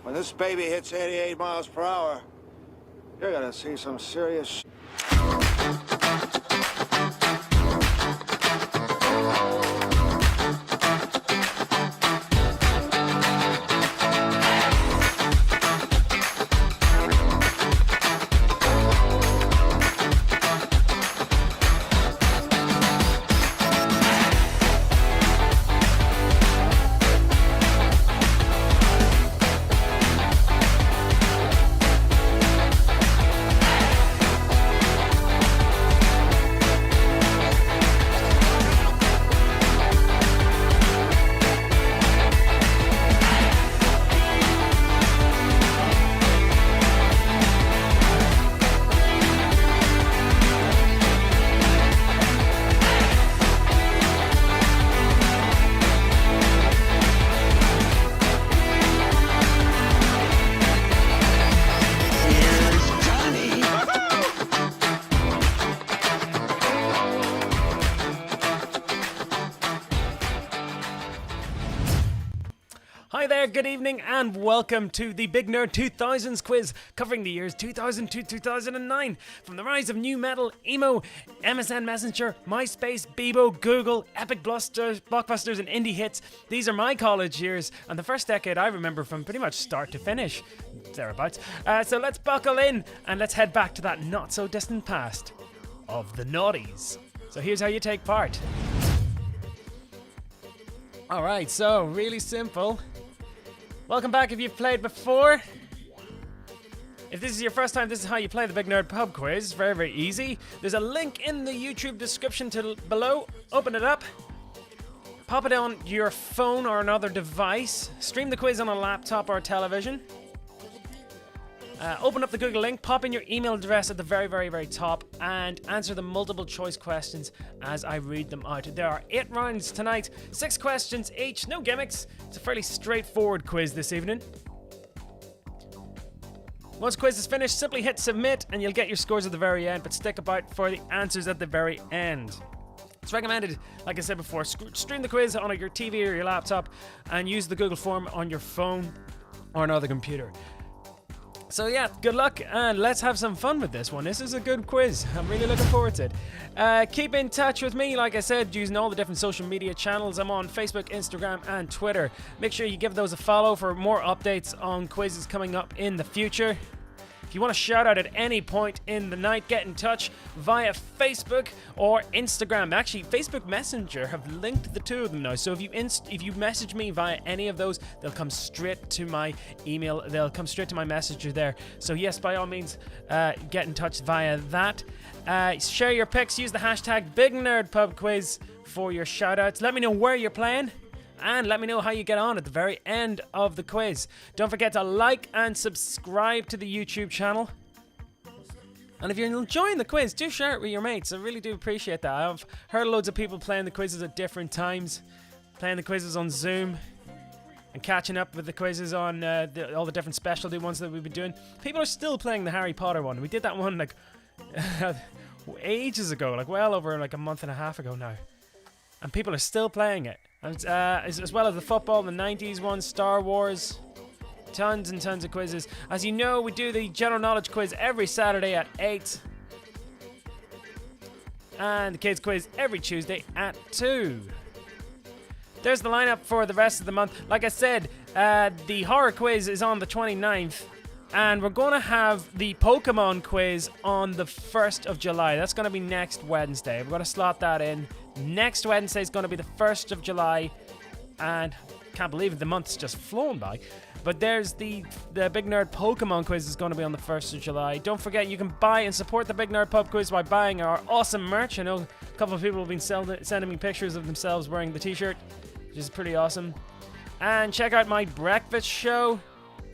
When this baby hits 88 miles per hour, you're gonna see some serious Hi there, good evening, and welcome to the Big Nerd 2000's quiz, covering the years 2000 to 2009. From the rise of new metal, emo, MSN Messenger, MySpace, Bebo, Google, epic blockbusters and indie hits. These are my college years, and the first decade I remember from pretty much start to finish. Thereabouts. So let's buckle in, and let's head back to that not-so-distant past of the noughties. So here's how you take part. Alright, so really simple. Welcome back if you've played before. If this is your first time, this is how you play the Big Nerd Pub Quiz. Very, very easy. There's a link in the YouTube description below. Open it up. Pop it on your phone or another device. Stream the quiz on a laptop or television. Open up the Google link, pop in your email address at the very, very, very top, and answer the multiple choice questions as I read them out. There are 8 rounds tonight, 6 questions each, no gimmicks. It's a fairly straightforward quiz this evening. Once the quiz is finished, simply hit submit and you'll get your scores at the very end, but stick about for the answers at the very end. It's recommended, like I said before, stream the quiz on your TV or your laptop and use the Google form on your phone or another computer. So yeah, good luck and let's have some fun with this one. This is a good quiz. I'm really looking forward to it. Keep in touch with me, like I said, using all the different social media channels. I'm on Facebook, Instagram and Twitter. Make sure you give those a follow for more updates on quizzes coming up in the future. If you want to shout out at any point in the night, get in touch via Facebook or Instagram. Actually, Facebook Messenger have linked the two of them now. So if you message me via any of those, they'll come straight to my email. They'll come straight to my messenger there. So yes, by all means, get in touch via that. Share your picks. Use the hashtag BigNerdPubQuiz for your shout outs. Let me know where you're playing. And let me know how you get on at the very end of the quiz. Don't forget to like and subscribe to the YouTube channel. And if you're enjoying the quiz, do share it with your mates. I really do appreciate that. I've heard loads of people playing the quizzes at different times. Playing the quizzes on Zoom. And catching up with the quizzes on all the different specialty ones that we've been doing. People are still playing the Harry Potter one. We did that one like ages ago. Like well over like a month and a half ago now. And people are still playing it. And, as well as the football, the 90s ones, Star Wars, tons and tons of quizzes. As you know, we do the general knowledge quiz every Saturday at 8. And the kids quiz every Tuesday at 2. There's the lineup for the rest of the month. Like I said, the horror quiz is on the 29th. And we're going to have the Pokemon quiz on the 1st of July. That's going to be next Wednesday. We're going to slot that in. Next Wednesday is going to be the 1st of July. And can't believe it, the month's just flown by. But there's the Big Nerd Pokemon quiz is going to be on the 1st of July. Don't forget, you can buy and support the Big Nerd Pub Quiz by buying our awesome merch. I know a couple of people have been sending me pictures of themselves wearing the t-shirt, which is pretty awesome. And check out my breakfast show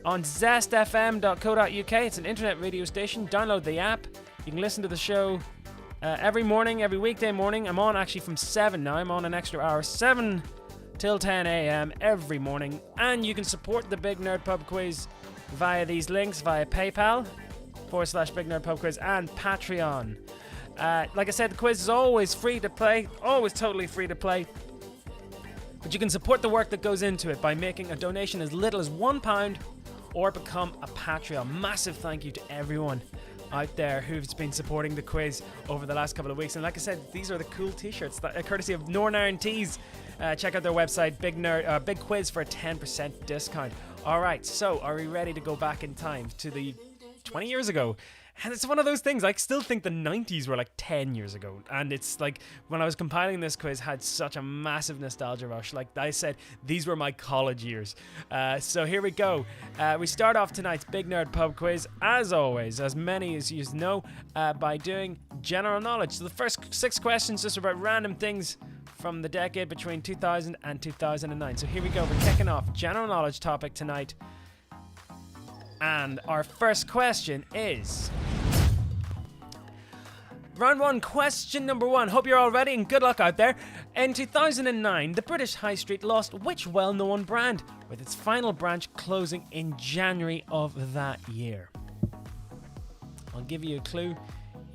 on zestfm.co.uk. It's an internet radio station. Download the app. You can listen to the show every morning, every weekday morning. I'm on actually from 7 now. I'm on an extra hour, 7 till 10 a.m. every morning. And you can support the Big Nerd Pub Quiz via these links, via PayPal /Big Nerd Pub Quiz and Patreon. Like I said, the quiz is always free to play, always totally free to play. But you can support the work that goes into it by making a donation as little as £1 or become a Patreon. Massive thank you to everyone out there who's been supporting the quiz over the last couple of weeks. And like I said, these are the cool t-shirts that courtesy of Northern Iron Tees. Check out their website, Big Quiz, for a 10% discount. Alright, so are we ready to go back in time to the 20 years ago? And it's one of those things, I still think the 90s were like 10 years ago. And it's like, when I was compiling this quiz, had such a massive nostalgia rush. Like I said, these were my college years. So here we go. We start off tonight's Big Nerd Pub Quiz, as always, as many as you know, by doing general knowledge. So the first 6 questions just about random things from the decade between 2000 and 2009. So here we go, we're kicking off general knowledge topic tonight. And our first question is... Round 1, question number 1. Hope you're all ready and good luck out there. In 2009, the British High Street lost which well-known brand, with its final branch closing in January of that year? I'll give you a clue.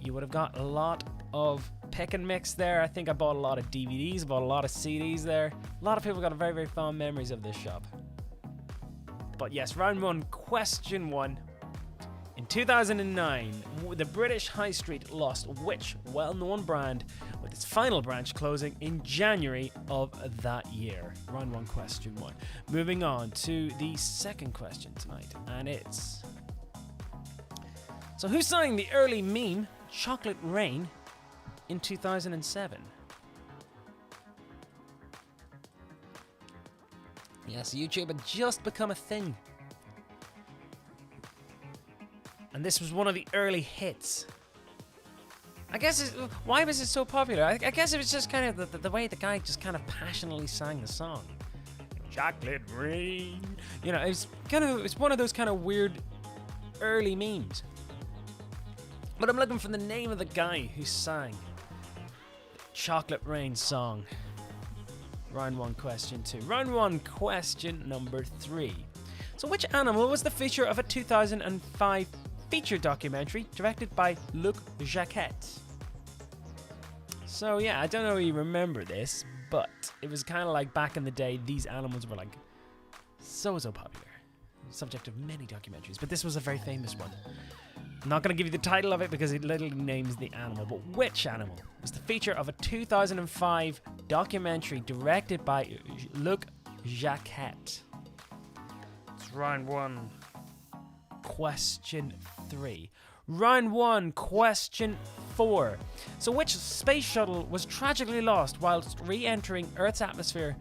You would have got a lot of pick and mix there. I think I bought a lot of DVDs, I bought a lot of CDs there. A lot of people got very, very fond memories of this shop. But yes, round 1, question 1. In 2009, the British High Street lost which well-known brand, with its final branch closing in January of that year? Round 1, question 1. Moving on to the second question tonight, and it's... So who sang the early meme, Chocolate Rain, in 2007? Yes, YouTube had just become a thing. And this was one of the early hits. I guess, why was it so popular? I guess it was just kind of the way the guy just kind of passionately sang the song. Chocolate rain. You know, it's one of those kind of weird early memes. But I'm looking for the name of the guy who sang the Chocolate Rain song. Round 1, question 2. Round 1, question number 3. So which animal was the feature of a 2005 feature documentary directed by Luc Jacquet? So yeah, I don't know if you remember this, but it was kind of like back in the day, these animals were like so popular. Subject of many documentaries, but this was a very famous one. I'm not going to give you the title of it because it literally names the animal, but which animal was the feature of a 2005 documentary directed by Luc Jacquet? It's round 1, question 3. Round 1, question 4. So which space shuttle was tragically lost whilst re-entering Earth's atmosphere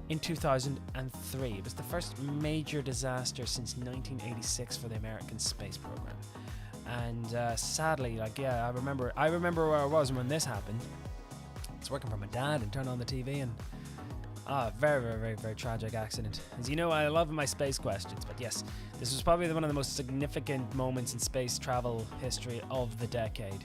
in 2003? It was the first major disaster since 1986 for the American space program. And sadly, I remember where I was when this happened. I was working for my dad and turned on the TV and very tragic accident. As you know, I love my space questions, but yes, this was probably one of the most significant moments in space travel history of the decade,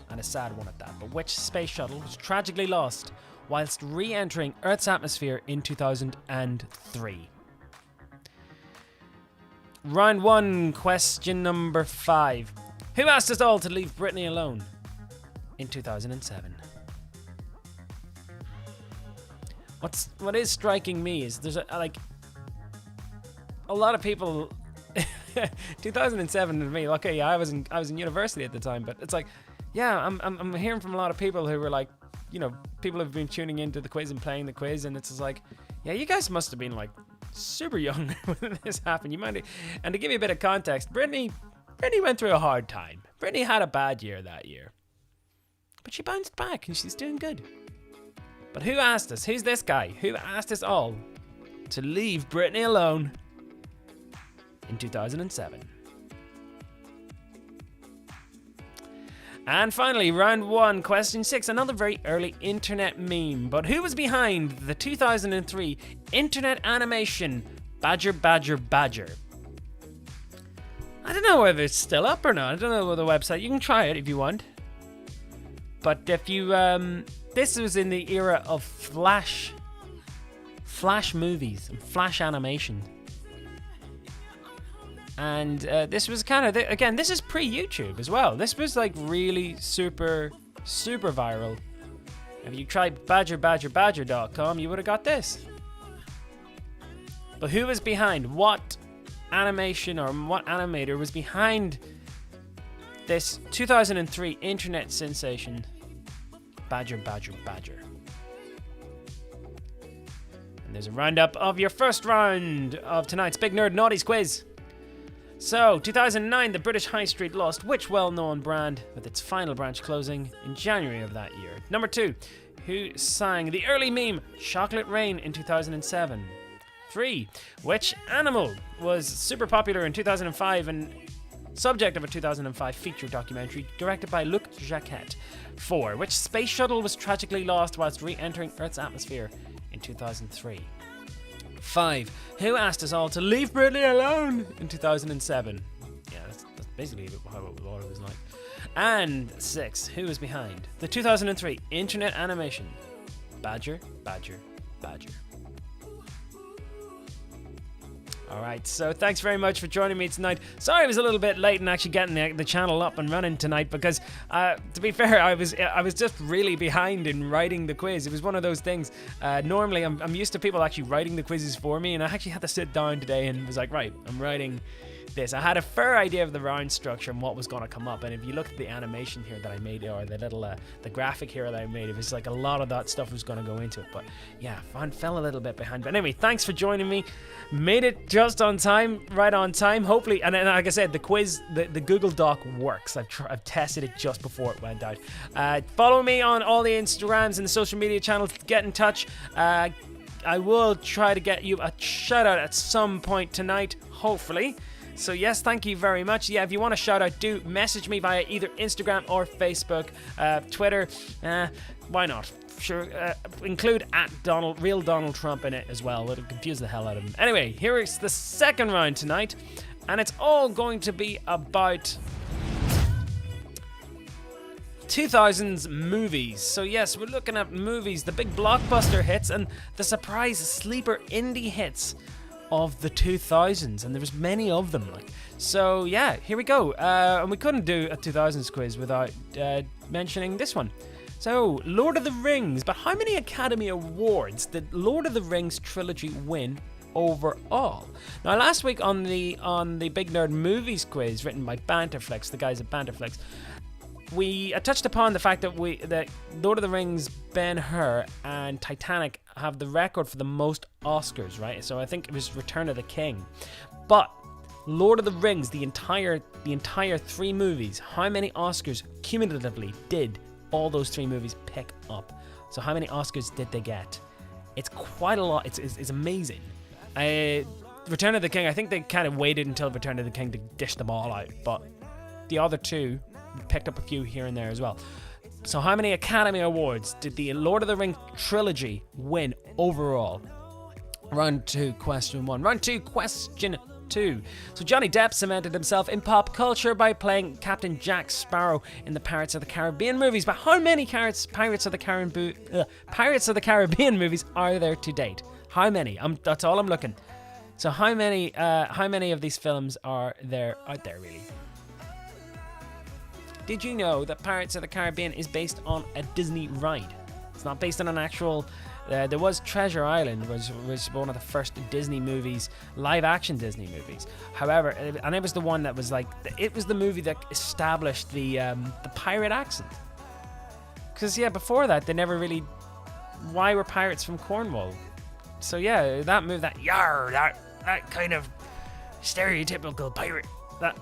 and a sad one at that. But which space shuttle was tragically lost whilst re-entering Earth's atmosphere in 2003? Round 1, question number 5. Who asked us all to leave Britney alone in 2007? What is striking me is there's a lot of people. 2007 to me, okay, yeah, I was in university at the time, but it's like, yeah, I'm hearing from a lot of people who were like, you know, people have been tuning into the quiz and playing the quiz, and it's just like, yeah, you guys must have been like super young when this happened. And to give you a bit of context, Britney went through a hard time. Britney had a bad year that year, but she bounced back and she's doing good. But who asked us? Who's this guy? Who asked us all to leave Britney alone in 2007? And finally, round 1, question 6, another very early internet meme. But who was behind the 2003 internet animation Badger Badger Badger? I don't know whether it's still up or not. I don't know the website. You can try it if you want. But if you, this was in the era of Flash movies and Flash animation. And this was kind of, again, this is pre-YouTube as well. This was like really super viral. If you tried badgerbadgerbadger.com, you would have got this. But who was behind? What animation or what animator was behind this 2003 internet sensation, Badger Badger Badger? And there's a roundup of your first round of tonight's Big Nerd Naughties quiz. So, 2009, the British High Street lost which well-known brand with its final branch closing in January of that year? Number 2, who sang the early meme Chocolate Rain in 2007? 3, which animal was super popular in 2005 and subject of a 2005 feature documentary directed by Luc Jacquet? 4, which space shuttle was tragically lost whilst re-entering Earth's atmosphere in 2003? 5, who asked us all to leave Britney alone in 2007? Yeah, that's basically how it was like. And 6, who was behind the 2003 internet animation Badger Badger Badger? Alright, so thanks very much for joining me tonight. Sorry I was a little bit late in actually getting the channel up and running tonight because, to be fair, I was just really behind in writing the quiz. It was one of those things. Normally, I'm used to people actually writing the quizzes for me, and I actually had to sit down today and was like, right, I'm writing this. I had a fair idea of the round structure and what was going to come up, and if you look at the animation here that I made, or the little the graphic here that I made, it was like a lot of that stuff was going to go into it. But yeah, I fell a little bit behind. But anyway, thanks for joining me. Made it just on time, right on time, hopefully. And then, like I said, the quiz, the Google Doc works. I've tested it just before it went out. Follow me on all the Instagrams and the social media channels. Get in touch. I will try to get you a shout out at some point tonight, hopefully. So yes, thank you very much. Yeah, if you want a shout out, do message me via either Instagram or Facebook, Twitter. Why not? Sure, include real Donald Trump in it as well. It'll confuse the hell out of him. Anyway, here is the second round tonight, and it's all going to be about 2000's movies. So yes, we're looking at movies, the big blockbuster hits and the surprise sleeper indie hits of the 2000s, and there was many of them. So yeah, here we go. And we couldn't do a 2000s quiz without mentioning this one. So, Lord of the Rings, but how many Academy Awards did Lord of the Rings trilogy win overall? Now, last week on the Big Nerd Movies quiz written by Banterflix, the guys at Banterflix, we touched upon the fact that Lord of the Rings, Ben-Hur, and Titanic have the record for the most Oscars, right? So I think it was Return of the King. But Lord of the Rings, the entire 3 movies, how many Oscars cumulatively did all those 3 movies pick up? So how many Oscars did they get? It's quite a lot. It's amazing. Return of the King, I think they kind of waited until Return of the King to dish them all out, but the other 2 picked up a few here and there as well. So how many Academy Awards did the Lord of the Rings trilogy win overall? Round 2, question 1. Round 2, question 2. So Johnny Depp cemented himself in pop culture by playing Captain Jack Sparrow in the Pirates of the Caribbean movies. But how many Pirates of the Caribbean movies are there to date? How many? That's all I'm looking. So how many of these films are there out there, really? Did you know that Pirates of the Caribbean is based on a Disney ride? It's not based on an actual... there was Treasure Island, was one of the first Disney movies, live-action Disney movies. However, and it was the one that was it was the movie that established the pirate accent. Because, yeah, before that, they never really... Why were pirates from Cornwall? So, yeah, that move, that kind of stereotypical pirate,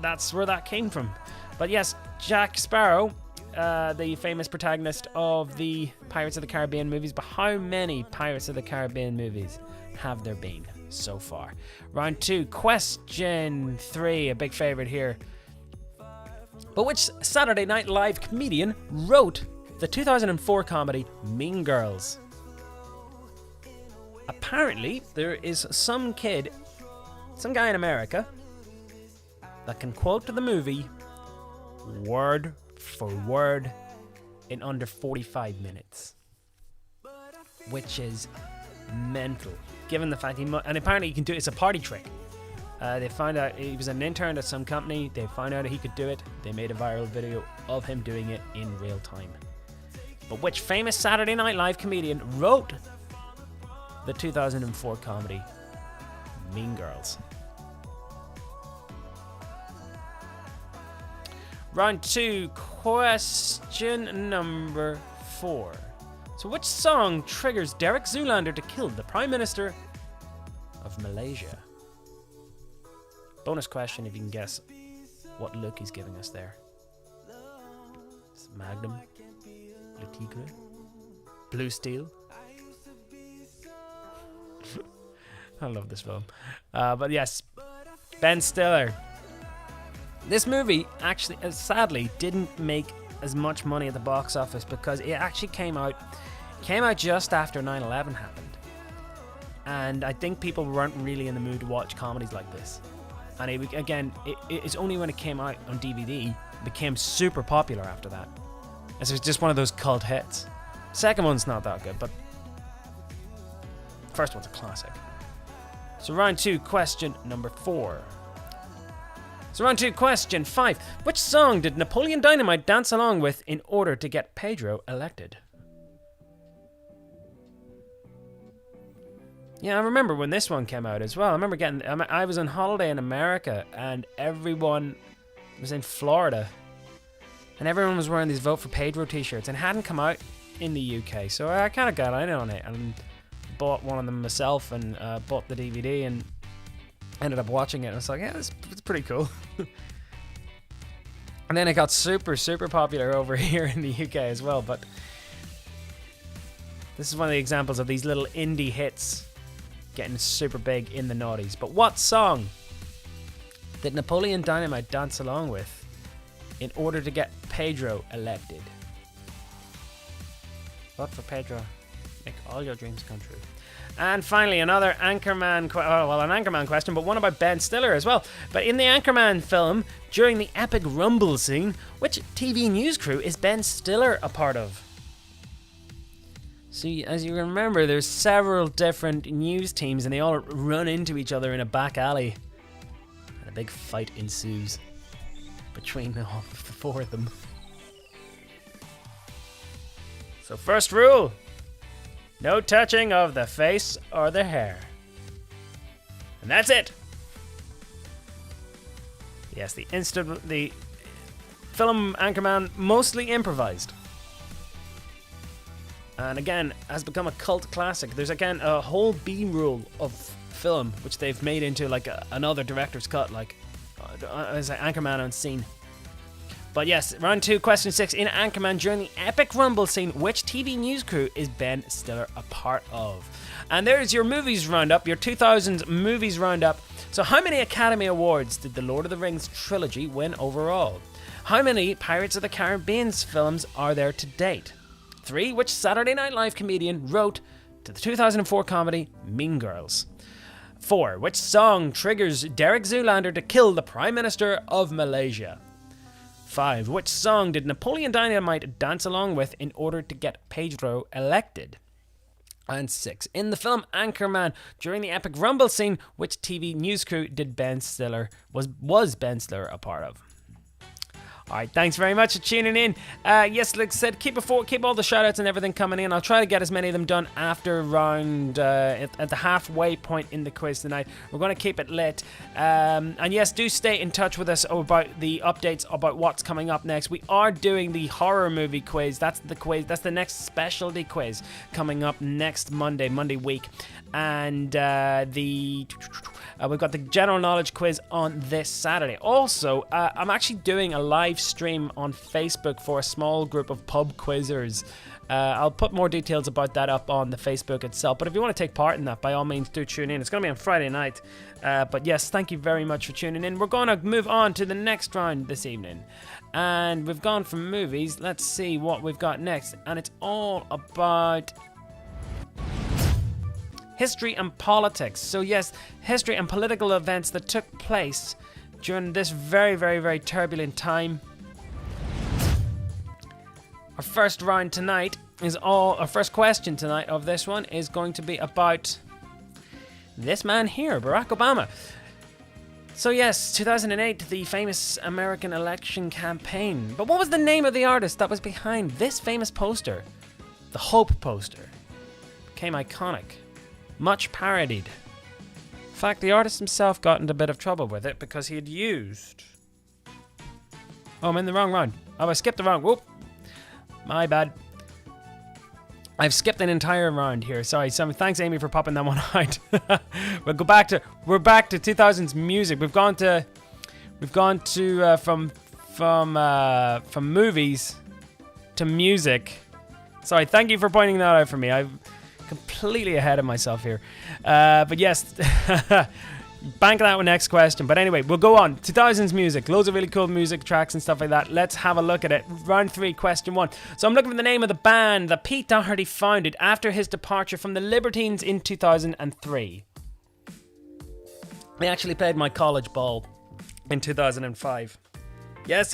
that's where that came from. But yes, Jack Sparrow, the famous protagonist of the Pirates of the Caribbean movies. But how many Pirates of the Caribbean movies have there been so far? Round 2, question 3, a big favorite here. But which Saturday Night Live comedian wrote the 2004 comedy Mean Girls? Apparently, there is some guy in America that can quote the movie word for word in under 45 minutes, which is mental, given the fact and apparently he can do it. It's a party trick. They found out he was an intern at some company. They found out he could do it. They made a viral video of him doing it in real time. But which famous Saturday Night Live comedian wrote the 2004 comedy Mean Girls? Round 2, question number 4. So which song triggers Derek Zoolander to kill the Prime Minister of Malaysia? Bonus question if you can guess what look he's giving us there. It's Magnum, Le Tigre, Blue Steel. I love this film. But yes, Ben Stiller. This movie actually, sadly, didn't make as much money at the box office because it actually came out just after 9/11 happened. And I think people weren't really in the mood to watch comedies like this. And it's only when it came out on DVD, it became super popular after that. It was just one of those cult hits. Second one's not that good, but first one's a classic. So round 2, question number 4. So round 2, question 5. Which song did Napoleon Dynamite dance along with in order to get Pedro elected? Yeah, I remember when this one came out as well. I remember I was on holiday in America and everyone was in Florida. And everyone was wearing these Vote for Pedro t-shirts and it hadn't come out in the UK. So I kind of got in on it and bought one of them myself and bought the DVD and ended up watching it. And I was like, yeah, it's pretty cool. And then it got super, super popular over here in the UK as well. But this is one of the examples of these little indie hits getting super big in the noughties. But what song did Napoleon Dynamite dance along with in order to get Pedro elected? Vote for Pedro. Make all your dreams come true. And finally, another Anchorman, an Anchorman question, but one about Ben Stiller as well. But in the Anchorman film, during the epic rumble scene, which TV news crew is Ben Stiller a part of? See, as you remember, there's several different news teams, and they all run into each other in a back alley. And a big fight ensues between all the four of them. So first rule. No touching of the face or the hair. And that's it. Yes, the film Anchorman mostly improvised. And again, has become a cult classic. There's again a whole B rule of film, which they've made into like another director's cut, like as Anchorman on scene. But yes, round 2, question 6. In Anchorman, during the epic rumble scene, which TV news crew is Ben Stiller a part of? And there's your movies roundup, your 2000s movies roundup. So how many Academy Awards did the Lord of the Rings trilogy win overall? How many Pirates of the Caribbean films are there to date? 3. Which Saturday Night Live comedian wrote to the 2004 comedy Mean Girls? 4. Which song triggers Derek Zoolander to kill the Prime Minister of Malaysia? 5. Which song did Napoleon Dynamite dance along with in order to get Pedro elected? And 6. In the film Anchorman, during the epic rumble scene, which TV news crew did Ben Stiller was Ben Stiller a part of? Alright, thanks very much for tuning in. Yes, like I said, keep all the shout outs and everything coming in. I'll try to get as many of them done after round at the halfway point in the quiz tonight. We're going to keep it lit. And yes, do stay in touch with us about the updates about what's coming up next. We are doing the horror movie quiz. That's the quiz. That's the next specialty quiz coming up next Monday week. And we've got the general knowledge quiz on this Saturday. Also, I'm actually doing a live stream on Facebook for a small group of pub quizzers. I'll put more details about that up on the Facebook itself. But if you want to take part in that, by all means, do tune in. It's going to be on Friday night. But yes, thank you very much for tuning in. We're going to move on to the next round this evening. And we've gone from movies. Let's see what we've got next. And it's all about history and politics. So yes, history and political events that took place during this very, very, very turbulent time. Our first question tonight of this one is going to be about this man here, Barack Obama. So yes, 2008, the famous American election campaign. But what was the name of the artist that was behind this famous poster? The Hope poster. Became iconic. Much parodied. In fact, the artist himself got into a bit of trouble with it because he had used... Oh, I'm in the wrong round. Oh, I skipped the round. Whoop. My bad. I've skipped an entire round here. Sorry. Thanks, Amy, for popping that one out. We're back to 2000s music. We've gone to from movies to music. Sorry. Thank you for pointing that out for me. I'm completely ahead of myself here. But yes, bank that one next question. But anyway, we'll go on. 2000s music. Loads of really cool music tracks and stuff like that. Let's have a look at it. Round 3, question 1. So I'm looking for the name of the band that Pete Doherty founded after his departure from the Libertines in 2003. They actually played my college ball in 2005. Yes.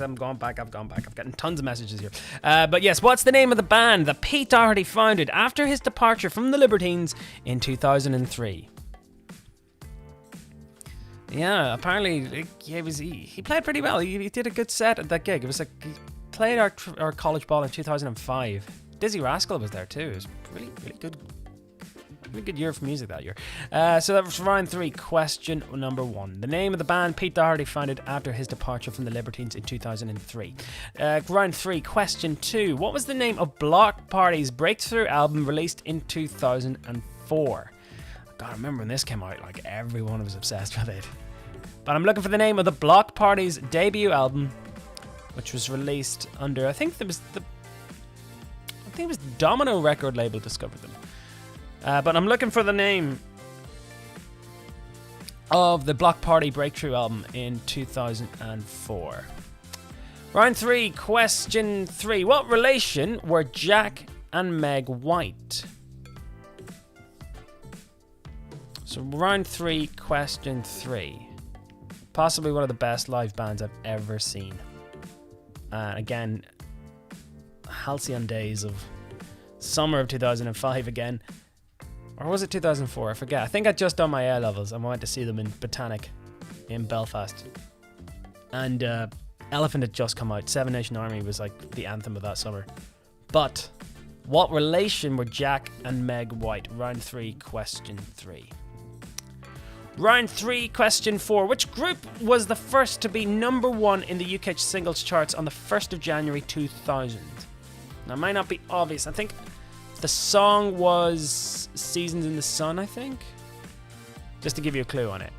I'm going back. I've gotten tons of messages here. But yes, what's the name of the band that Pete Doherty founded after his departure from the Libertines in 2003? Yeah, apparently he played pretty well. He did a good set at that gig. It was like he played our college ball in 2005. Dizzy Rascal was there too. It was really, really good. Really good year for music that year. So that was round 3, question number 1. The name of the band Pete Doherty founded after his departure from the Libertines in 2003. Round 3, question 2. What was the name of Block Party's breakthrough album released in 2004? God, I remember when this came out, like everyone was obsessed with it. But I'm looking for the name of the Block Party's debut album, which was released under, I think it was Domino record label discovered them. But I'm looking for the name of the Block Party Breakthrough album in 2004. Round 3, question 3. What relation were Jack and Meg White? So round 3, question 3. Possibly one of the best live bands I've ever seen. Again, halcyon days of summer of 2005 again. Or was it 2004? I forget. I think I'd just done my A levels and I went to see them in Botanic in Belfast. And Elephant had just come out. Seven Nation Army was like the anthem of that summer. But what relation were Jack and Meg White? Round 3, question 3. Round 3, question 4. Which group was the first to be number 1 in the UK singles charts on the 1st of January 2000? Now, it might not be obvious. I think the song was Seasons in the Sun, I think. Just to give you a clue on it.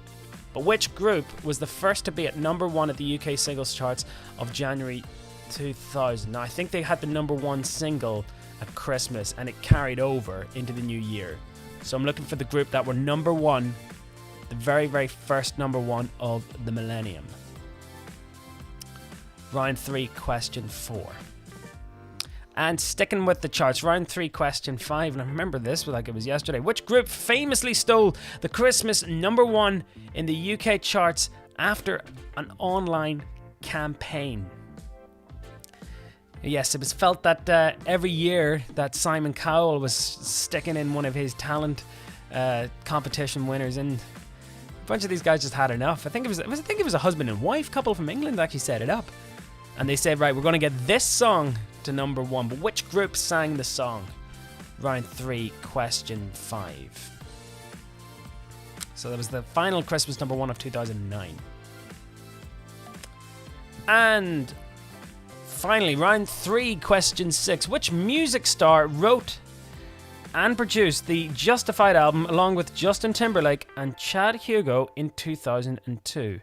But which group was the first to be at number 1 at the UK singles charts of January 2000? Now, I think they had the number 1 single at Christmas and it carried over into the new year. So I'm looking for the group that were number 1, the very, very first number 1 of the millennium. Round 3, question 4. And sticking with the charts, round 3, question 5. And I remember this like it was yesterday. Which group famously stole the Christmas number 1 in the UK charts after an online campaign? Yes, it was felt that every year that Simon Cowell was sticking in one of his talent competition winners, and a bunch of these guys just had enough. I think it was a husband and wife couple from England that actually set it up. And they said, right, we're going to get this song to number 1. But which group sang the song? Round 3, question 5. So that was the final Christmas number 1 of 2009. And finally, round 3, question 6. Which music star wrote and produced the Justified album along with Justin Timberlake and Chad Hugo in 2002?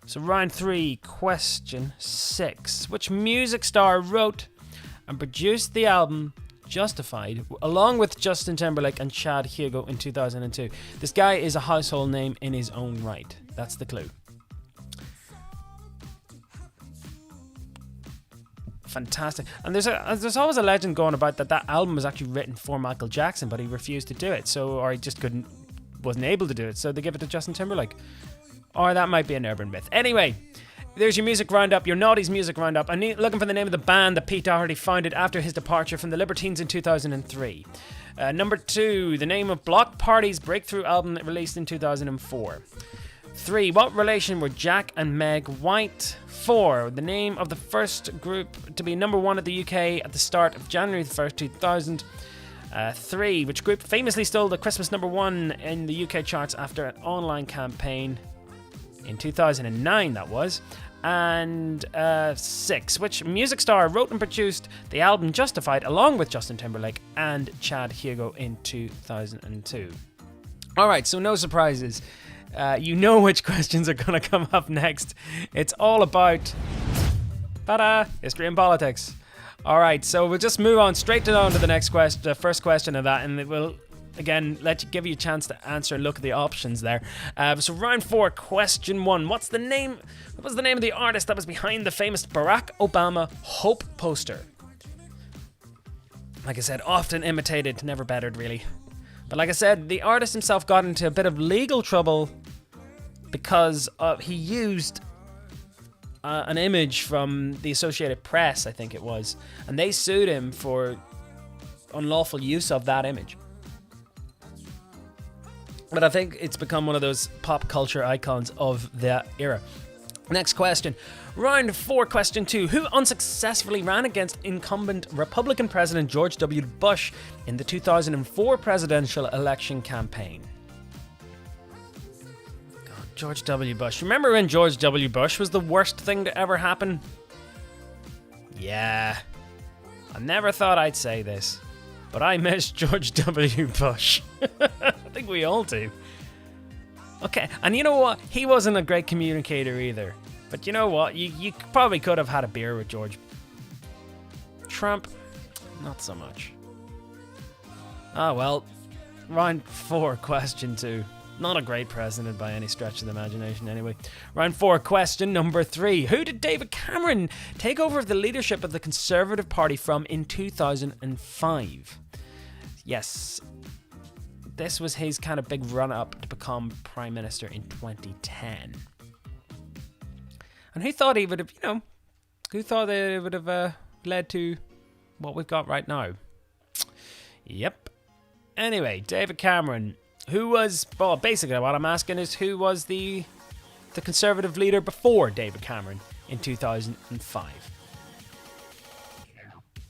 So round 3, question 6. Which music star wrote and produced the album Justified along with Justin Timberlake and Chad Hugo in 2002? This guy is a household name in his own right. That's the clue. Fantastic. And there's always a legend going about that album was actually written for Michael Jackson, but he refused to do it. Or he just wasn't able to do it. So they give it to Justin Timberlake. Or that might be an urban myth. Anyway, there's your music roundup, your Naughties music roundup. I'm looking for the name of the band that Pete Doherty founded after his departure from the Libertines in 2003. Number 2, the name of Block Party's breakthrough album that released in 2004. 3, what relation were Jack and Meg White? 4, the name of the first group to be number 1 at the UK at the start of January 1st, 2000. 3, which group famously stole the Christmas number 1 in the UK charts after an online campaign? In 2009, that was. And 6, which music star wrote and produced the album Justified along with Justin Timberlake and Chad Hugo in 2002? Alright, so no surprises. You know which questions are going to come up next. It's all about history and politics. Alright, so we'll just move on straight on to the next question, first question of that, and it will again give you a chance to answer and look at the options there. So round 4, question 1. What was the name of the artist that was behind the famous Barack Obama Hope poster? Like I said, often imitated, never bettered really. But like I said, the artist himself got into a bit of legal trouble because he used an image from the Associated Press, I think it was, and they sued him for unlawful use of that image. But I think it's become one of those pop culture icons of that era. Next question. Round 4, question 2. Who unsuccessfully ran against incumbent Republican President George W. Bush in the 2004 presidential election campaign? God, George W. Bush. Remember when George W. Bush was the worst thing to ever happen? Yeah. I never thought I'd say this, but I miss George W. Bush. I think we all do. Okay, and you know what? He wasn't a great communicator either. But you know what? You probably could have had a beer with George Trump, not so much. Ah, well, round 4, question 2. Not a great president by any stretch of the imagination, anyway. Round 4, question number 3. Who did David Cameron take over the leadership of the Conservative Party from in 2005? Yes, this was his kind of big run-up to become Prime Minister in 2010. And who thought he would have, who thought it would have led to what we've got right now? Yep. Anyway, David Cameron. Who was, well, basically what I'm asking is who was the Conservative leader before David Cameron in 2005?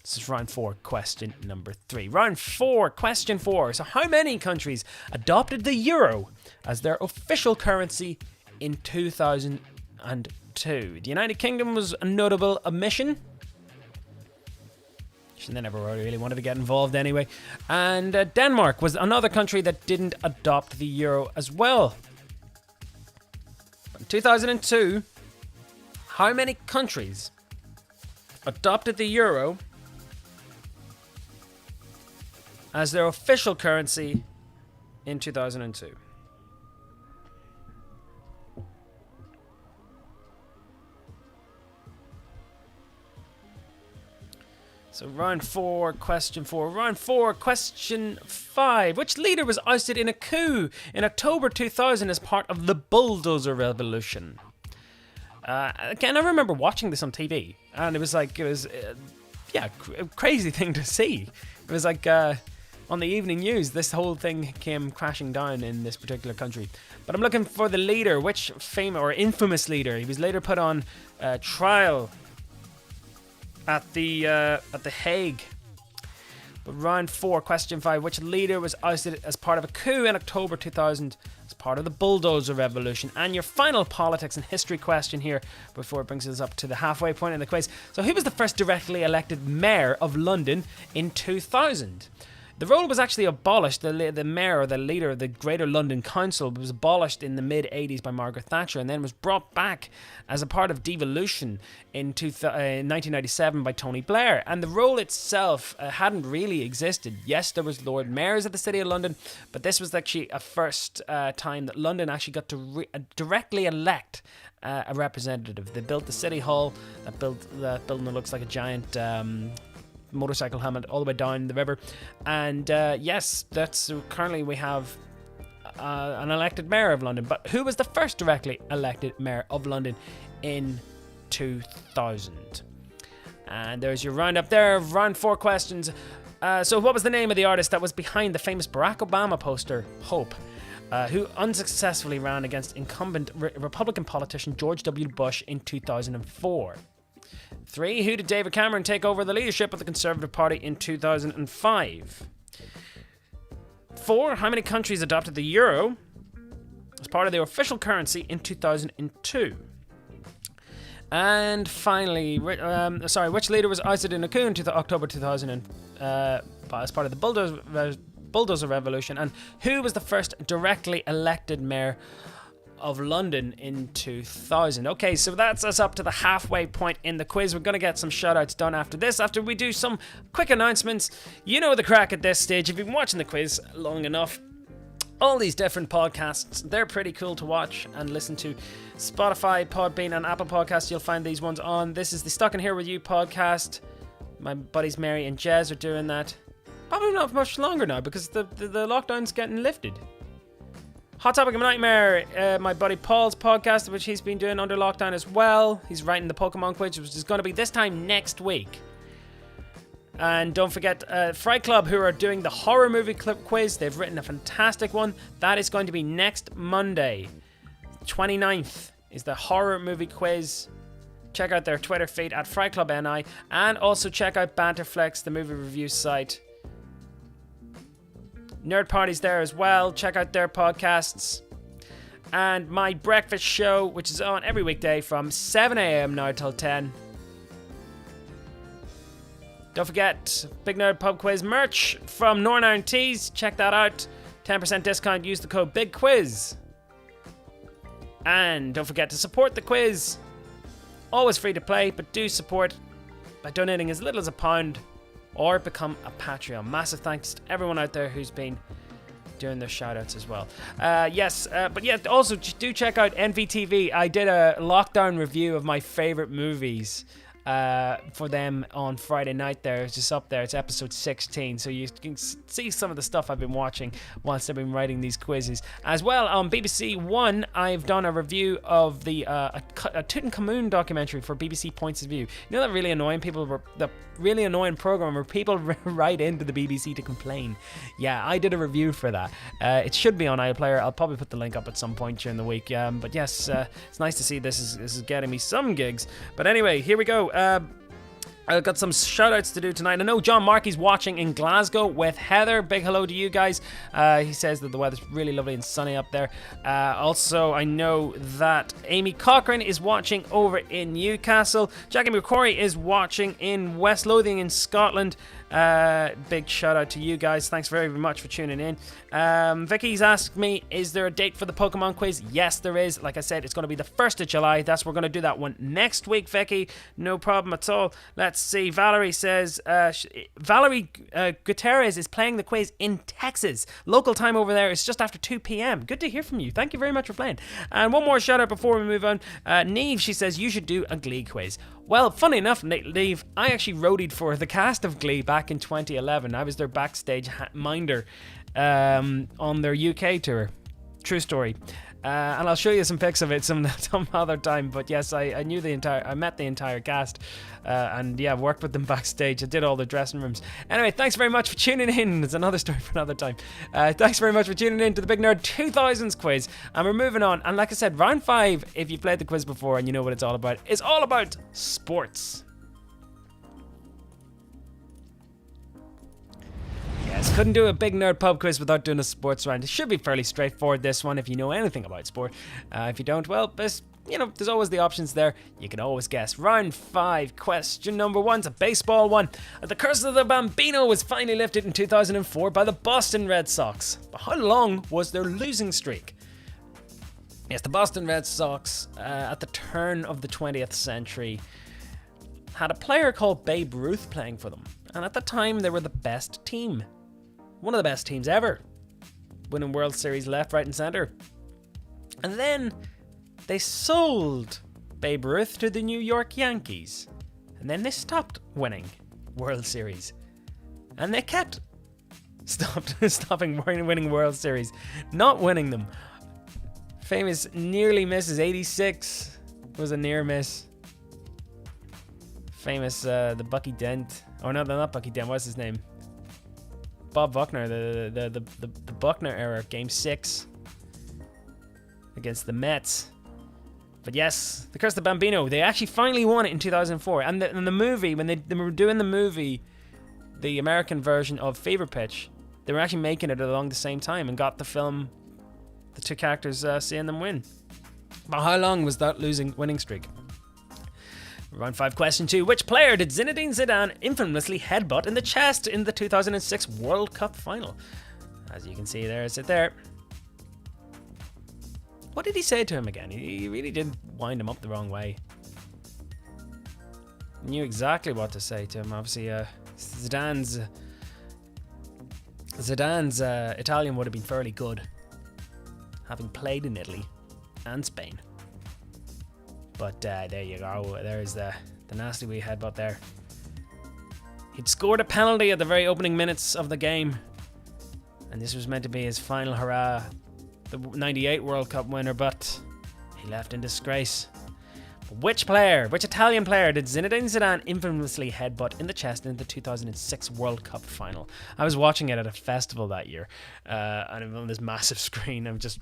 This is round 4, question number 3. Round 4, question 4. So how many countries adopted the euro as their official currency in 2002? The United Kingdom was a notable omission. They never really wanted to get involved anyway. And Denmark was another country that didn't adopt the euro as well. In 2002, how many countries adopted the euro as their official currency in 2002? So round 4, question 4. Round 4, question 5. Which leader was ousted in a coup in October 2000 as part of the bulldozer revolution? Again, I remember watching this on TV, and it was a crazy thing to see. It was like on the evening news, this whole thing came crashing down in this particular country. But I'm looking for the leader, which famous or infamous leader. He was later put on trial at the Hague. But round 4, question 5. Which leader was ousted as part of a coup in October 2000 as part of the bulldozer revolution? And your final politics and history question here before it brings us up to the halfway point in the quiz. So who was the first directly elected mayor of London in 2000? The role was actually abolished. The mayor, or the leader of the Greater London Council, was abolished in the mid-80s by Margaret Thatcher and then was brought back as a part of devolution in 1997 by Tony Blair. And the role itself hadn't really existed. Yes, there was Lord Mayors of the City of London, but this was actually a first time that London actually got to directly elect a representative. They built the City Hall, that building that looks like a giant motorcycle helmet all the way down the river, and yes, that's currently we have an elected mayor of London. But who was the first directly elected mayor of London in 2000? And there's your roundup there, round 4 questions. So what was the name of the artist that was behind the famous Barack Obama poster Hope, who unsuccessfully ran against incumbent Republican politician George W. Bush in 2004? 3. Who did David Cameron take over the leadership of the Conservative Party in 2005? 4. How many countries adopted the euro as part of their official currency in 2002? And finally, which leader was ousted in a coup in October 2000 as part of the bulldozer revolution? And who was the first directly elected mayor of London in 2000? Okay, so that's us up to the halfway point in the quiz. We're going to get some shoutouts done after this, after we do some quick announcements. You know the crack at this stage. If you've been watching the quiz long enough, all these different podcasts, they're pretty cool to watch and listen to. Spotify, Podbean and Apple Podcasts, you'll find these ones on. This is the Stuck in Here With You podcast. My buddies Mary and Jez are doing that. Probably not much longer now because the lockdown's getting lifted. Hot Topic of Nightmare, my buddy Paul's podcast, which he's been doing under lockdown as well. He's writing the Pokemon quiz, which is going to be this time next week. And don't forget Fright Club, who are doing the horror movie clip quiz. They've written a fantastic one. That is going to be next Monday. 29th is the horror movie quiz. Check out their Twitter feed at Fright Club NI. And also check out Banterflex, the movie review site. Nerd Party's there as well. Check out their podcasts. And my breakfast show, which is on every weekday from 7 a.m. now till 10. Don't forget, Big Nerd Pub Quiz merch from Northern Iron Tees. Check that out. 10% discount. Use the code BIGQUIZ. And don't forget to support the quiz. Always free to play, but do support. by donating as little as £1 or become a Patreon. Massive thanks to everyone out there who's been doing their shout-outs as well. But yeah, also do check out NVTV. I did a lockdown review of my favorite movies for them on Friday night there. It's just up there. It's episode 16, so you can see some of the stuff I've been watching whilst I've been writing these quizzes. As well, on BBC One, I've done a review of the a Tutankhamun documentary for BBC Points of View. You know that really annoying program where people write into the BBC to complain? Yeah, I did a review for that. It should be on iPlayer. I'll probably put the link up at some point during the week. But yes, it's nice to see this is getting me some gigs. But anyway, here we go. I've got some shout-outs to do tonight. I know John Markey's watching in Glasgow with Heather. Big hello to you guys. He says that the weather's really lovely and sunny up there. Also, I know that Amy Cochran is watching over in Newcastle. Jackie McCrory is watching in West Lothian in Scotland. Big shout out to you guys. Thanks very much for tuning in. Vicky's asked me, is there a date for the Pokemon quiz? Yes, there is. Like I said, it's going to be the 1st of July. We're going to do that one next week, Vicky. No problem at all. Let's see. Valerie says, Valerie Gutierrez is playing the quiz in Texas. Local time over there is just after 2 p.m. Good to hear from you. Thank you very much for playing. And one more shout out before we move on. Neve, she says, you should do a Glee quiz. Well, funny enough, Neve, I actually roadied for the cast of Glee back in 2011. I was their backstage minder on their UK tour. True story. And I'll show you some pics of it some other time. But yes, I met the entire cast, and yeah, worked with them backstage. I did all the dressing rooms. Anyway, thanks very much for tuning in. It's another story for another time. Thanks very much for tuning in to the Big Nerd 2000's quiz, and we're moving on. And like I said, round 5, if you've played the quiz before and you know what it's all about sports. Yes, couldn't do a Big Nerd Pub quiz without doing a sports round. It should be fairly straightforward, this one, if you know anything about sport. If you don't, well, there's always the options there. You can always guess. Round 5, question number 1 is a baseball one. The curse of the Bambino was finally lifted in 2004 by the Boston Red Sox. But how long was their losing streak? Yes, the Boston Red Sox, at the turn of the 20th century, had a player called Babe Ruth playing for them. And at the time, they were the best team. One of the best teams ever. Winning World Series left, right, and center. And then they sold Babe Ruth to the New York Yankees. And then they stopped winning World Series. And they kept stopping winning World Series. Not winning them. Famous nearly misses. 86 was a near miss. Famous the Bucky Dent. Oh no, not Bucky Dent. What's his name? Bob Buckner. The Buckner era. Game 6 against the Mets. But yes, the Curse of the Bambino. They actually finally won it in 2004. And the movie, when they were doing the movie, the American version of Fever Pitch, they were actually making it along the same time and got the film, the two characters seeing them win. But how long was that winning streak? Round 5, question 2. Which player did Zinedine Zidane infamously headbutt in the chest in the 2006 World Cup final? As you can see there, it's it there. What did he say to him again? He really did wind him up the wrong way. He knew exactly what to say to him. Obviously, Zidane's Italian would have been fairly good, having played in Italy and Spain. But there you go. There's the nasty wee headbutt there. He'd scored a penalty at the very opening minutes of the game, and this was meant to be his final hurrah, the 98 World Cup winner, but he left in disgrace. But which Italian player did Zinedine Zidane infamously headbutt in the chest in the 2006 World Cup final? I was watching it at a festival that year, and on this massive screen, I'm just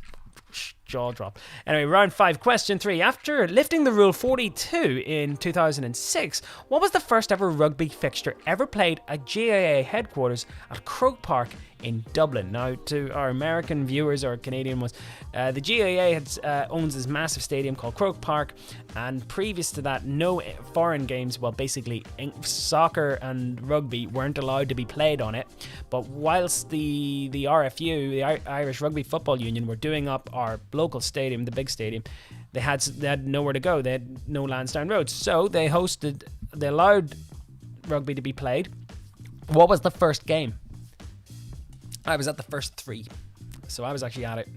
jaw drop. Anyway, round 5, question 3. After lifting the Rule 42 in 2006, what was the first ever rugby fixture ever played at GAA headquarters at Croke Park in Dublin? Now, to our American viewers or Canadian ones, the GAA owns this massive stadium called Croke Park, and previous to that, no foreign games, well, basically soccer and rugby weren't allowed to be played on it. But whilst the RFU, the Irish Rugby Football Union, were doing up our local stadium, the big stadium, they had nowhere to go. They had no Lansdowne Road, so they allowed rugby to be played. What was the first game? I was at the first 3. So I was actually at it.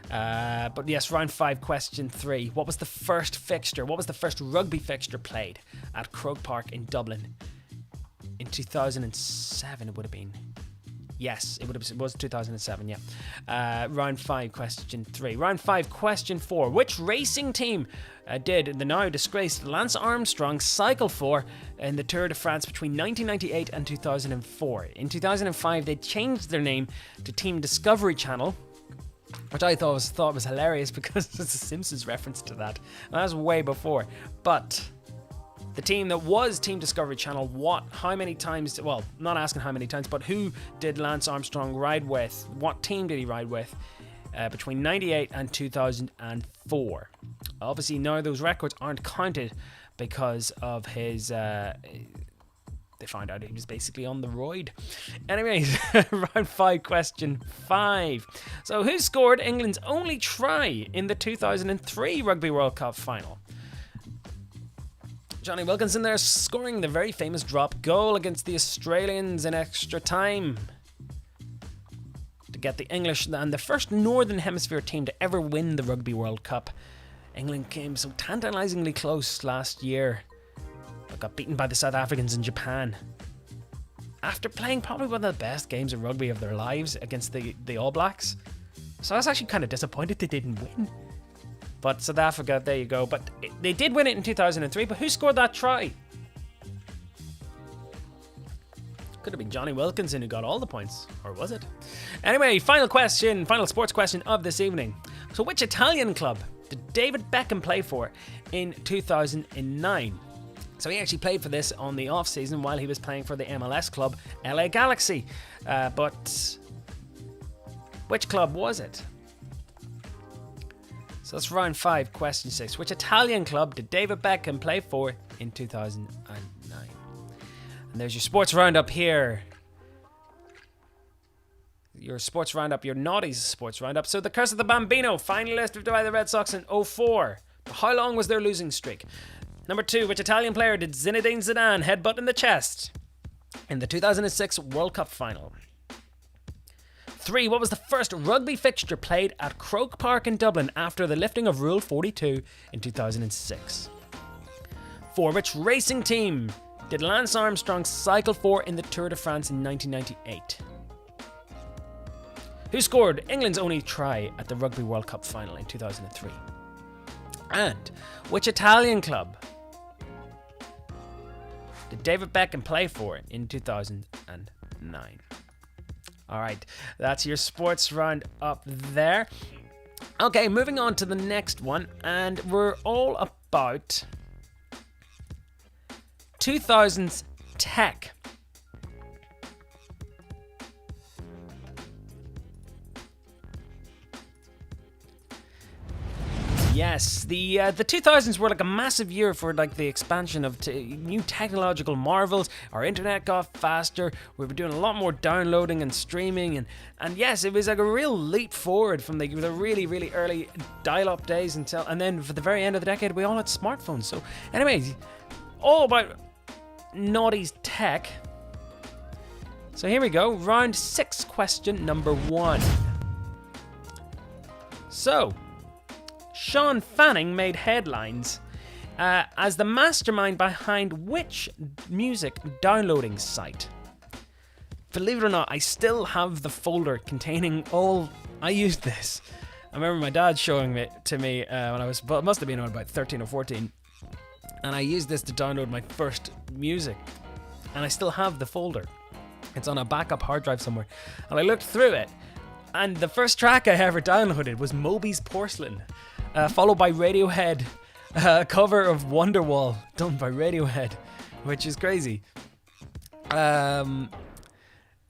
But yes, round 5, question 3. What was the first fixture? What was the first rugby fixture played at Croke Park in Dublin? In 2007 it would have been. Yes, it was 2007, yeah. Round 5, question 3. Round 5, question 4. Which racing team did the now disgraced Lance Armstrong cycle for in the Tour de France between 1998 and 2004? In 2005, they changed their name to Team Discovery Channel, which I thought was hilarious because it's a Simpsons reference to that. And that was way before. But the team that was Team Discovery Channel, how many times, well, not asking how many times, but who did Lance Armstrong ride with? What team did he ride with between 98 and 2004? Obviously, now those records aren't counted because of his, they found out he was basically on the roid. Anyways, round 5, question 5. So who scored England's only try in the 2003 Rugby World Cup final? Johnny Wilkinson there, scoring the very famous drop goal against the Australians in extra time to get the English and the first Northern Hemisphere team to ever win the Rugby World Cup. England came so tantalisingly close last year, but got beaten by the South Africans in Japan after playing probably one of the best games of rugby of their lives against the All Blacks. So I was actually kind of disappointed they didn't win. But South Africa, there you go. But they did win it in 2003, but who scored that try? Could have been Johnny Wilkinson who got all the points, or was it? Anyway, final sports question of this evening. So which Italian club did David Beckham play for in 2009? So he actually played for this on the off-season while he was playing for the MLS club, LA Galaxy. But which club was it? So that's round 5, question 6. Which Italian club did David Beckham play for in 2009? And there's your sports roundup here. Your sports roundup, your naughties sports roundup. So the Curse of the Bambino, finalist by the Red Sox in 2004. How long was their losing streak? Number 2, which Italian player did Zinedine Zidane headbutt in the chest in the 2006 World Cup final? 3, what was the first rugby fixture played at Croke Park in Dublin after the lifting of Rule 42 in 2006? 4, which racing team did Lance Armstrong cycle for in the Tour de France in 1998? Who scored England's only try at the Rugby World Cup final in 2003? And which Italian club did David Beckham play for in 2009? Alright, that's your sports round up there. Okay, moving on to the next one, and we're all about 2000's tech. Yes, the 2000s were like a massive year for like the expansion of new technological marvels. Our internet got faster. We were doing a lot more downloading and streaming, and yes, it was like a real leap forward from the really, really early dial-up days and then for the very end of the decade, we all had smartphones. So, anyways, all about naughty's tech. So here we go, round 6, question number 1. So, Sean Fanning made headlines as the mastermind behind which music downloading site? Believe it or not, I still have the folder containing all... I used this. I remember my dad showing it to me when I was... Well, it must have been about 13 or 14. And I used this to download my first music. And I still have the folder. It's on a backup hard drive somewhere. And I looked through it. And the first track I ever downloaded was Moby's Porcelain. Followed by Radiohead, cover of Wonderwall, done by Radiohead, which is crazy. But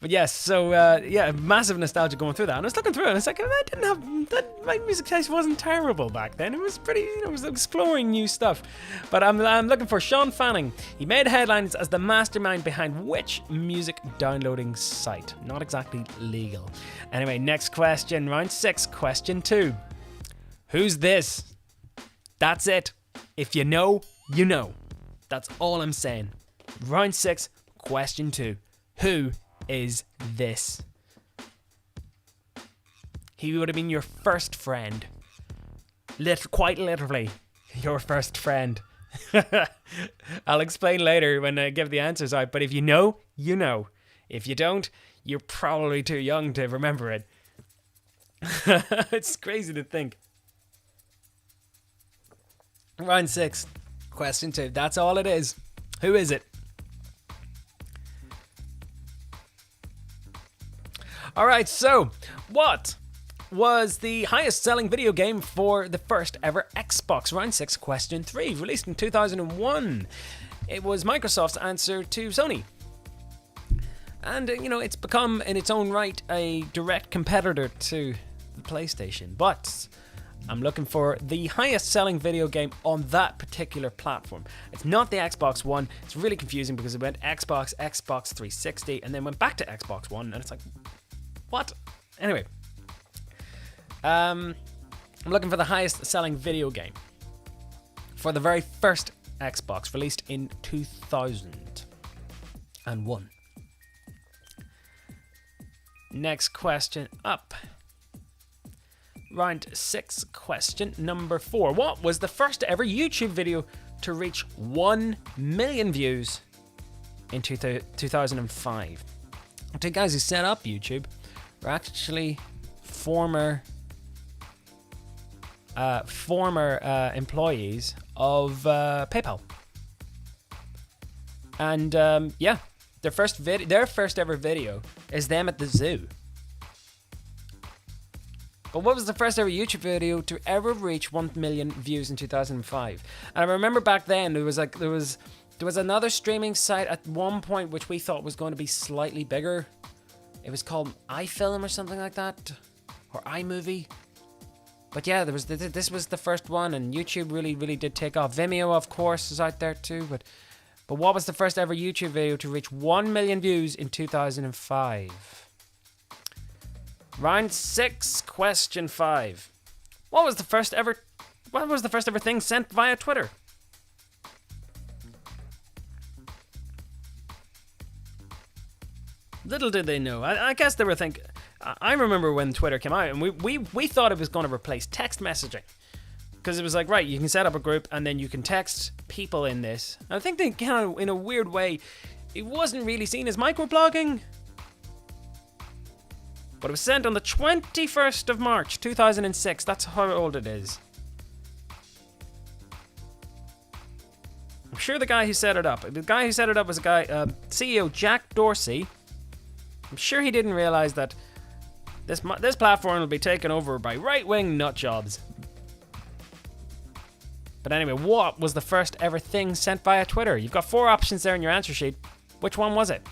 yes, so yeah, massive nostalgia going through that. And I was looking through it, and it's like, I didn't have that. My music taste wasn't terrible back then. It was pretty, I was exploring new stuff. But I'm looking for Sean Fanning. He made headlines as the mastermind behind which music downloading site? Not exactly legal. Anyway, next question, round 6, question 2. Who's this? That's it. If you know, you know. That's all I'm saying. Round 6, question 2. Who is this? He would have been your first friend. Quite literally, your first friend. I'll explain later when I give the answers out, but if you know, you know. If you don't, you're probably too young to remember it. It's crazy to think. Round 6, question 2. That's all it is. Who is it? Alright, so what was the highest selling video game for the first ever Xbox? Round 6, question 3. Released in 2001. It was Microsoft's answer to Sony. And, it's become, in its own right, a direct competitor to the PlayStation. But I'm looking for the highest selling video game on that particular platform. It's not the Xbox One. It's really confusing because it went Xbox 360, and then went back to Xbox One, and it's like, what? Anyway. I'm looking for the highest selling video game for the very first Xbox, released in 2001. Next question up. Round 6, question number 4. What was the first ever YouTube video to reach 1 million views in 2005? The two guys who set up YouTube were actually former employees of PayPal. And their first ever video is them at the zoo. But what was the first ever YouTube video to ever reach 1 million views in 2005? And I remember back then there was another streaming site at one point which we thought was going to be slightly bigger. It was called iFilm or something like that, or iMovie. But yeah, this was the first one, and YouTube really did take off. Vimeo, of course, is out there too. But what was the first ever YouTube video to reach 1 million views in 2005? Round 6, question 5. What was the first ever thing sent via Twitter? Little did they know. I guess they were thinking. I remember when Twitter came out, and we thought it was going to replace text messaging, because it was like, right, you can set up a group and then you can text people in this. I think they kind of, in a weird way, it wasn't really seen as microblogging. But it was sent on the 21st of March, 2006. That's how old it is. I'm sure the guy who set it up was a guy, CEO Jack Dorsey. I'm sure he didn't realize that this platform will be taken over by right-wing nutjobs. But anyway, what was the first ever thing sent via Twitter? You've got 4 options there in your answer sheet. Which one was it?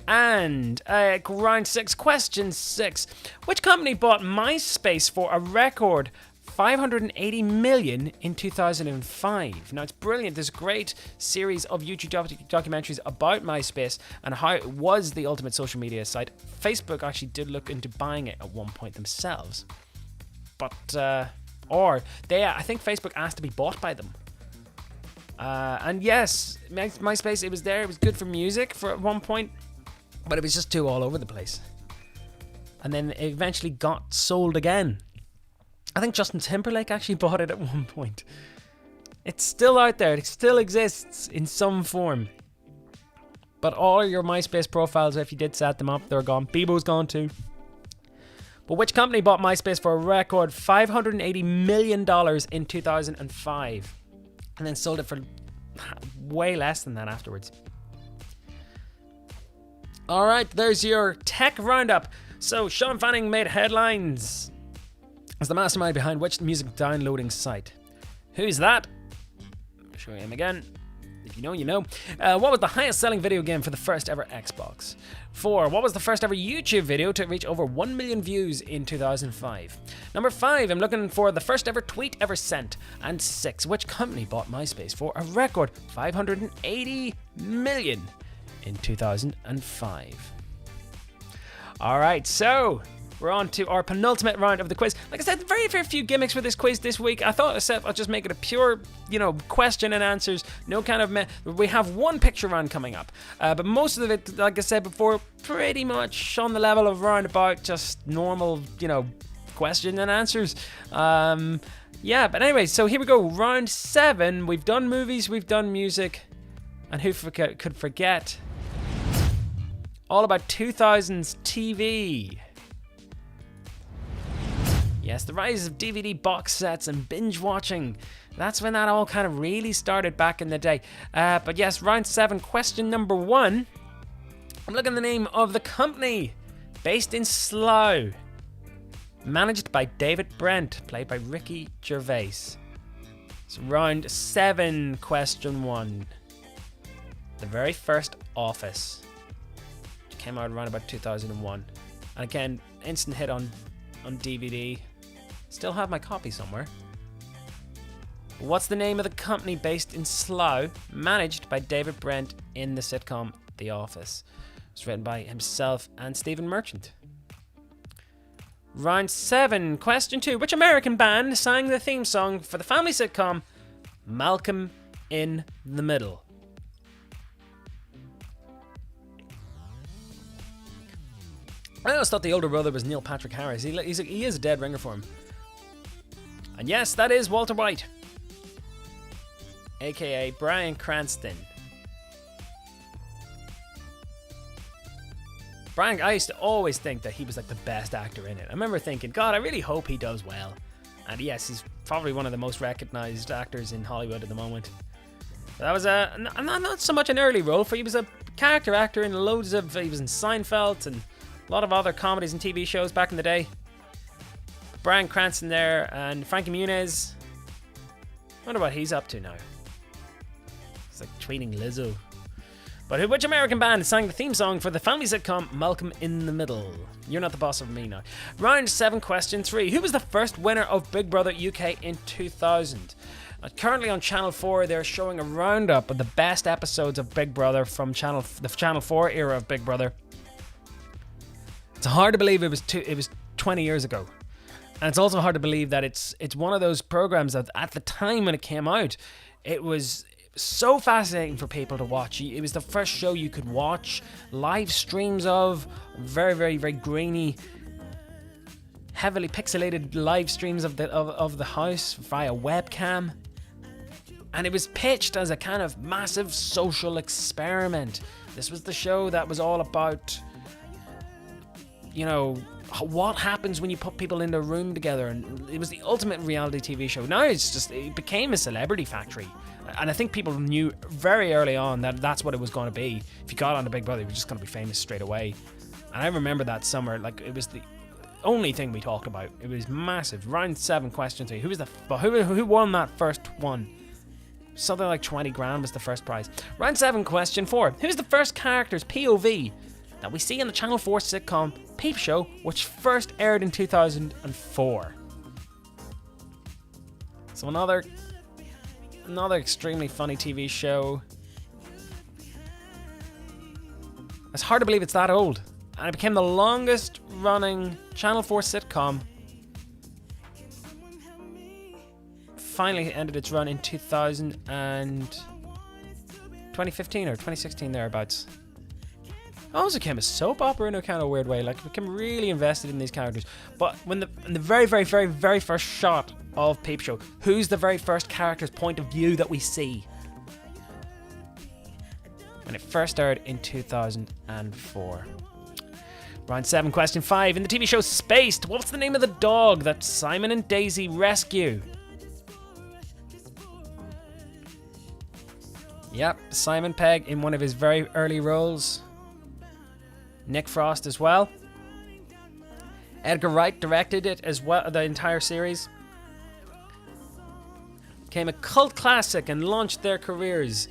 And round 6, question 6. Which company bought MySpace for a record $580 million in 2005? Now, it's brilliant. There's a great series of YouTube documentaries about MySpace and how it was the ultimate social media site. Facebook actually did look into buying it at one point themselves. But, I think Facebook asked to be bought by them. And yes, MySpace, it was there. It was good for music at one point. But it was just too all over the place. And then it eventually got sold again. I think Justin Timberlake actually bought it at one point. It's still out there. It still exists in some form. But all your MySpace profiles, if you did set them up, they're gone. Bebo's gone too. But which company bought MySpace for a record $580 million in 2005? And then sold it for way less than that afterwards. Alright, there's your tech roundup. So, Sean Fanning made headlines as the mastermind behind which music downloading site? Who's that? I'll show you him again. If you know, you know. What was the highest selling video game for the first ever Xbox? 4. What was the first ever YouTube video to reach over 1 million views in 2005? Number 5. I'm looking for the first ever tweet ever sent. And 6. Which company bought MySpace for a record $580 million in 2005? Alright, so we're on to our penultimate round of the quiz. Like I said, very few gimmicks for this quiz this week. I thought I'll just make it a pure, question and answers. No kind of we have one picture round coming up, but most of it, like I said before, pretty much on the level of roundabout just normal, question and answers. But anyway, so here we go. Round 7. We've done movies, we've done music, and who could forget? All about 2000's TV. Yes, the rise of DVD box sets and binge watching. That's when that all kind of really started back in the day. But yes, round 7, question number 1. I'm looking at the name of the company. Based in Slough. Managed by David Brent, played by Ricky Gervais. So round 7, question 1. The very first Office. Which came out around about 2001. And again, instant hit on DVD. Still have my copy somewhere. What's the name of the company based in Slough, managed by David Brent in the sitcom The Office? It's written by himself and Stephen Merchant. Round 7, question 2. Which American band sang the theme song for the family sitcom Malcolm in the Middle? I always thought the older brother was Neil Patrick Harris. He is a dead ringer for him. And yes, that is Walter White, aka Bryan Cranston. I used to always think that he was like the best actor in it. I remember thinking, God, I really hope he does well. And yes, he's probably one of the most recognized actors in Hollywood at the moment. That was not so much an early role for. He was a character actor in he was in Seinfeld and a lot of other comedies and TV shows back in the day. Bryan Cranston there, and Frankie Muniz. I wonder what he's up to now. It's like tweeting Lizzo. But which American band sang the theme song for the family sitcom Malcolm in the Middle? You're not the boss of me now. Round 7, question 3. Who was the first winner of Big Brother UK in 2000? Currently on Channel 4, they're showing a roundup of the best episodes of Big Brother from the Channel 4 era of Big Brother. It's hard to believe it was 20 years ago. And it's also hard to believe that it's one of those programs that at the time when it came out, it was so fascinating for people to watch. It was the first show you could watch live streams of, very grainy, heavily pixelated live streams of the house via webcam. And it was pitched as a kind of massive social experiment. This was the show that was all about, what happens when you put people in a room together, and it was the ultimate reality TV show. Now it became a celebrity factory, and I think people knew very early on that that's what it was going to be. If you got on to Big Brother, you were just going to be famous straight away. And I remember that summer, like it was the only thing we talked about. It was massive. Round 7, question 3. Who won that first one? Something like 20 grand was the first prize. Round 7, question 4. Who's the first character's POV that we see in the Channel 4 sitcom Peep Show, which first aired in 2004? So another extremely funny TV show. It's hard to believe it's that old. And it became the longest running Channel 4 sitcom. Finally ended its run in 2015 or 2016 thereabouts. It also became a soap opera in a kind of weird way. Like, became really invested in these characters. But in the very first shot of Peep Show, who's the very first character's point of view that we see? When it first aired in 2004. Round 7, question 5. In the TV show Spaced, what's the name of the dog that Simon and Daisy rescue? Yep, Simon Pegg in one of his very early roles. Nick Frost as well. Edgar Wright directed it as well, the entire series. Became a cult classic and launched their careers.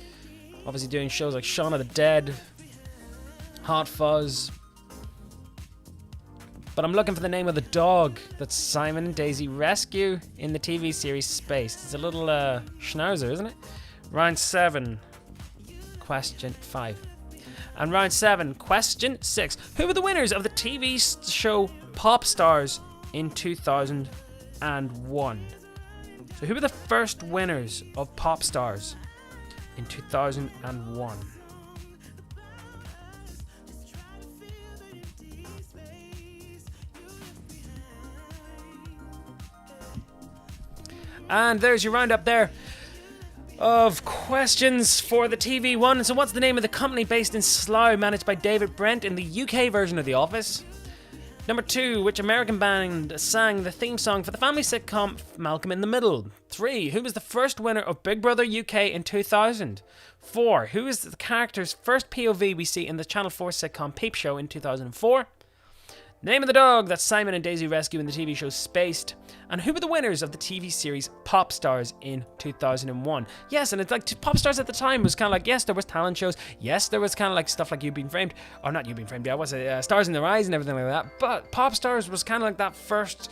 Obviously doing shows like Shaun of the Dead, Hot Fuzz. But I'm looking for the name of the dog that Simon and Daisy rescue in the TV series Spaced. It's a little schnauzer, isn't it? Round 7, question 5. And round 7, question 6. Who were the winners of the TV show pop stars in 2001? So who were the first winners of pop stars in 2001? And there's your roundup there of questions for the TV one. So what's the name of the company based in Slough, managed by David Brent in the UK version of The Office? Number 2, which American band sang the theme song for the family sitcom Malcolm in the Middle? 3, who was the first winner of Big Brother UK in 2000? 4, who is the character's first POV we see in the Channel 4 sitcom Peep Show in 2004? Name of the dog that Simon and Daisy rescue in the TV show Spaced. And who were the winners of the TV series Pop Stars in 2001? Yes, and it's like Pop Stars at the time was kind of like, yes, there was talent shows. Yes, there was kind of like stuff like You've Been Framed. Or not You've Been Framed, yeah, what's it? Stars in the Rise and everything like that. But Pop Stars was kind of like that first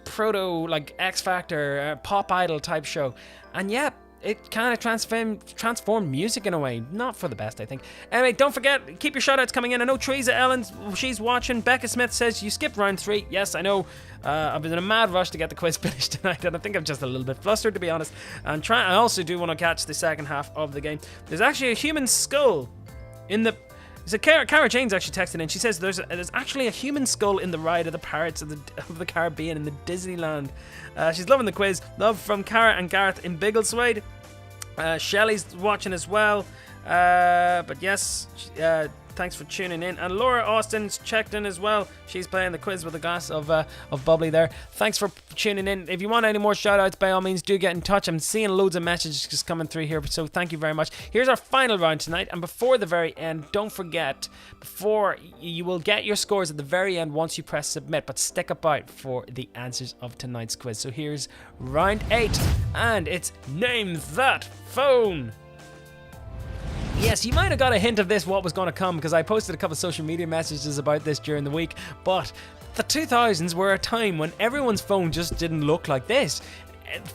proto, like, X Factor, pop idol type show. And yeah, it kind of transformed music in a way. Not for the best, I think. Anyway, don't forget, keep your shoutouts coming in. I know Teresa Ellens, she's watching. Becca Smith says, you skipped round 3. Yes, I know. I've been in a mad rush to get the quiz finished tonight, and I think I'm just a little bit flustered, to be honest. I also do want to catch the second half of the game. There's actually a human skull in the... So Cara Jane's actually texted in. She says there's actually a human skull in the ride of the Pirates of the Caribbean in the Disneyland. She's loving the quiz. Love from Cara and Gareth in Biggleswade. Shelley's watching as well. But yes, thanks for tuning in. And Laura Austin's checked in as well. She's playing the quiz with a glass of bubbly there. Thanks for tuning in. If you want any more shout-outs, by all means, do get in touch. I'm seeing loads of messages just coming through here, so thank you very much. Here's our final round tonight. And before the very end, don't forget, you will get your scores at the very end once you press submit, but stick about for the answers of tonight's quiz. So here's round 8, and it's Name That Phone. Yes, you might have got a hint of this, what was going to come, because I posted a couple of social media messages about this during the week, but the 2000s were a time when everyone's phone just didn't look like this.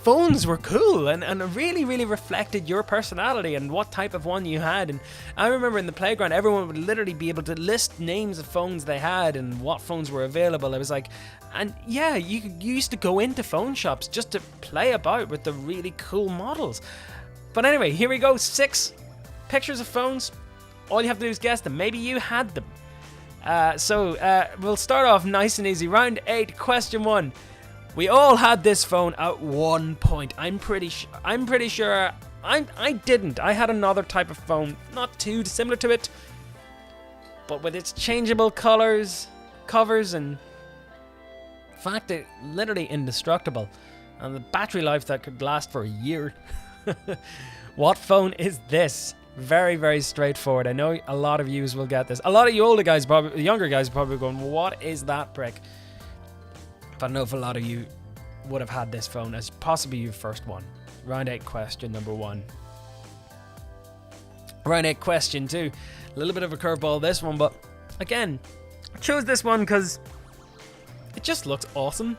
Phones were cool and really, really reflected your personality and what type of one you had. And I remember in the playground, everyone would literally be able to list names of phones they had and what phones were available. I was like, and yeah, you used to go into phone shops just to play about with the really cool models. But anyway, here we go, 6 pictures of phones. All you have to do is guess them. Maybe you had them. So we'll start off nice and easy. Round 8, question 1. We all had this phone at one point. I'm pretty sure. I didn't. I had another type of phone, not too similar to it, but with its changeable covers, and in fact, it literally indestructible, and the battery life that could last for a year. What phone is this? Very, very straightforward. I know a lot of you will get this. A lot of you older guys, probably younger guys, are probably going, well, "What is that prick?" But I know if a lot of you would have had this phone as possibly your first one. Round 8, question number 1. Round 8, question 2. A little bit of a curveball this one, but again, I chose this one because it just looks awesome.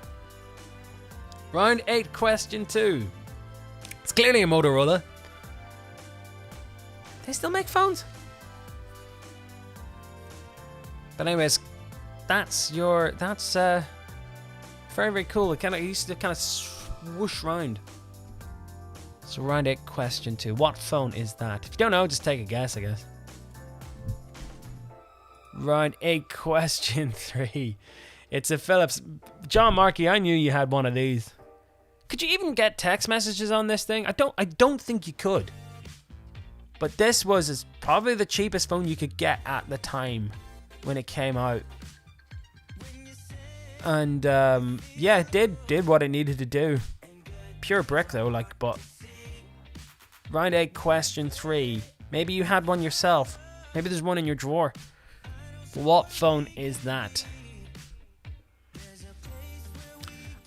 Round 8, question 2. It's clearly a Motorola. They still make phones? But anyways, that's very, very cool. It used to kind of swoosh round. So round 8, question 2. What phone is that? If you don't know, just take a guess, I guess. Round 8, question 3. It's a Philips. John Markey, I knew you had one of these. Could you even get text messages on this thing? I don't think you could. But this was probably the cheapest phone you could get at the time when it came out. And yeah, it did what it needed to do. Pure brick though, but round 8, question 3. Maybe you had one yourself. Maybe there's one in your drawer. What phone is that?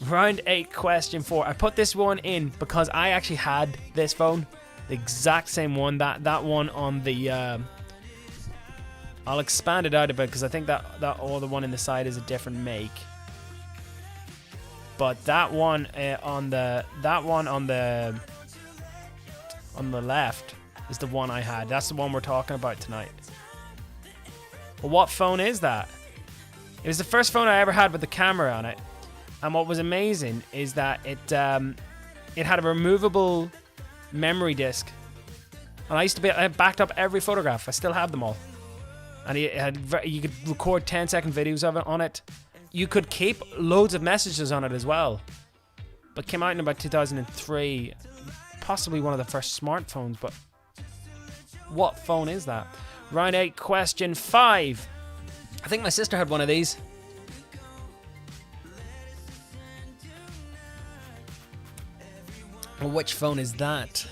Round 8, question 4. I put this one in because I actually had this phone. The exact same one. That one on the... I'll expand it out a bit because I think that other one in the side is a different make. But that one on the left is the one I had. That's the one we're talking about tonight. Well, what phone is that? It was the first phone I ever had with the camera on it. And what was amazing is that it had a removable memory disc. And I backed up every photograph. I still have them all. And you could record 10-second videos of it on it. You could keep loads of messages on it as well. But came out in about 2003. Possibly one of the first smartphones, but what phone is that? Round 8, question 5. I think my sister had one of these. Which phone is that?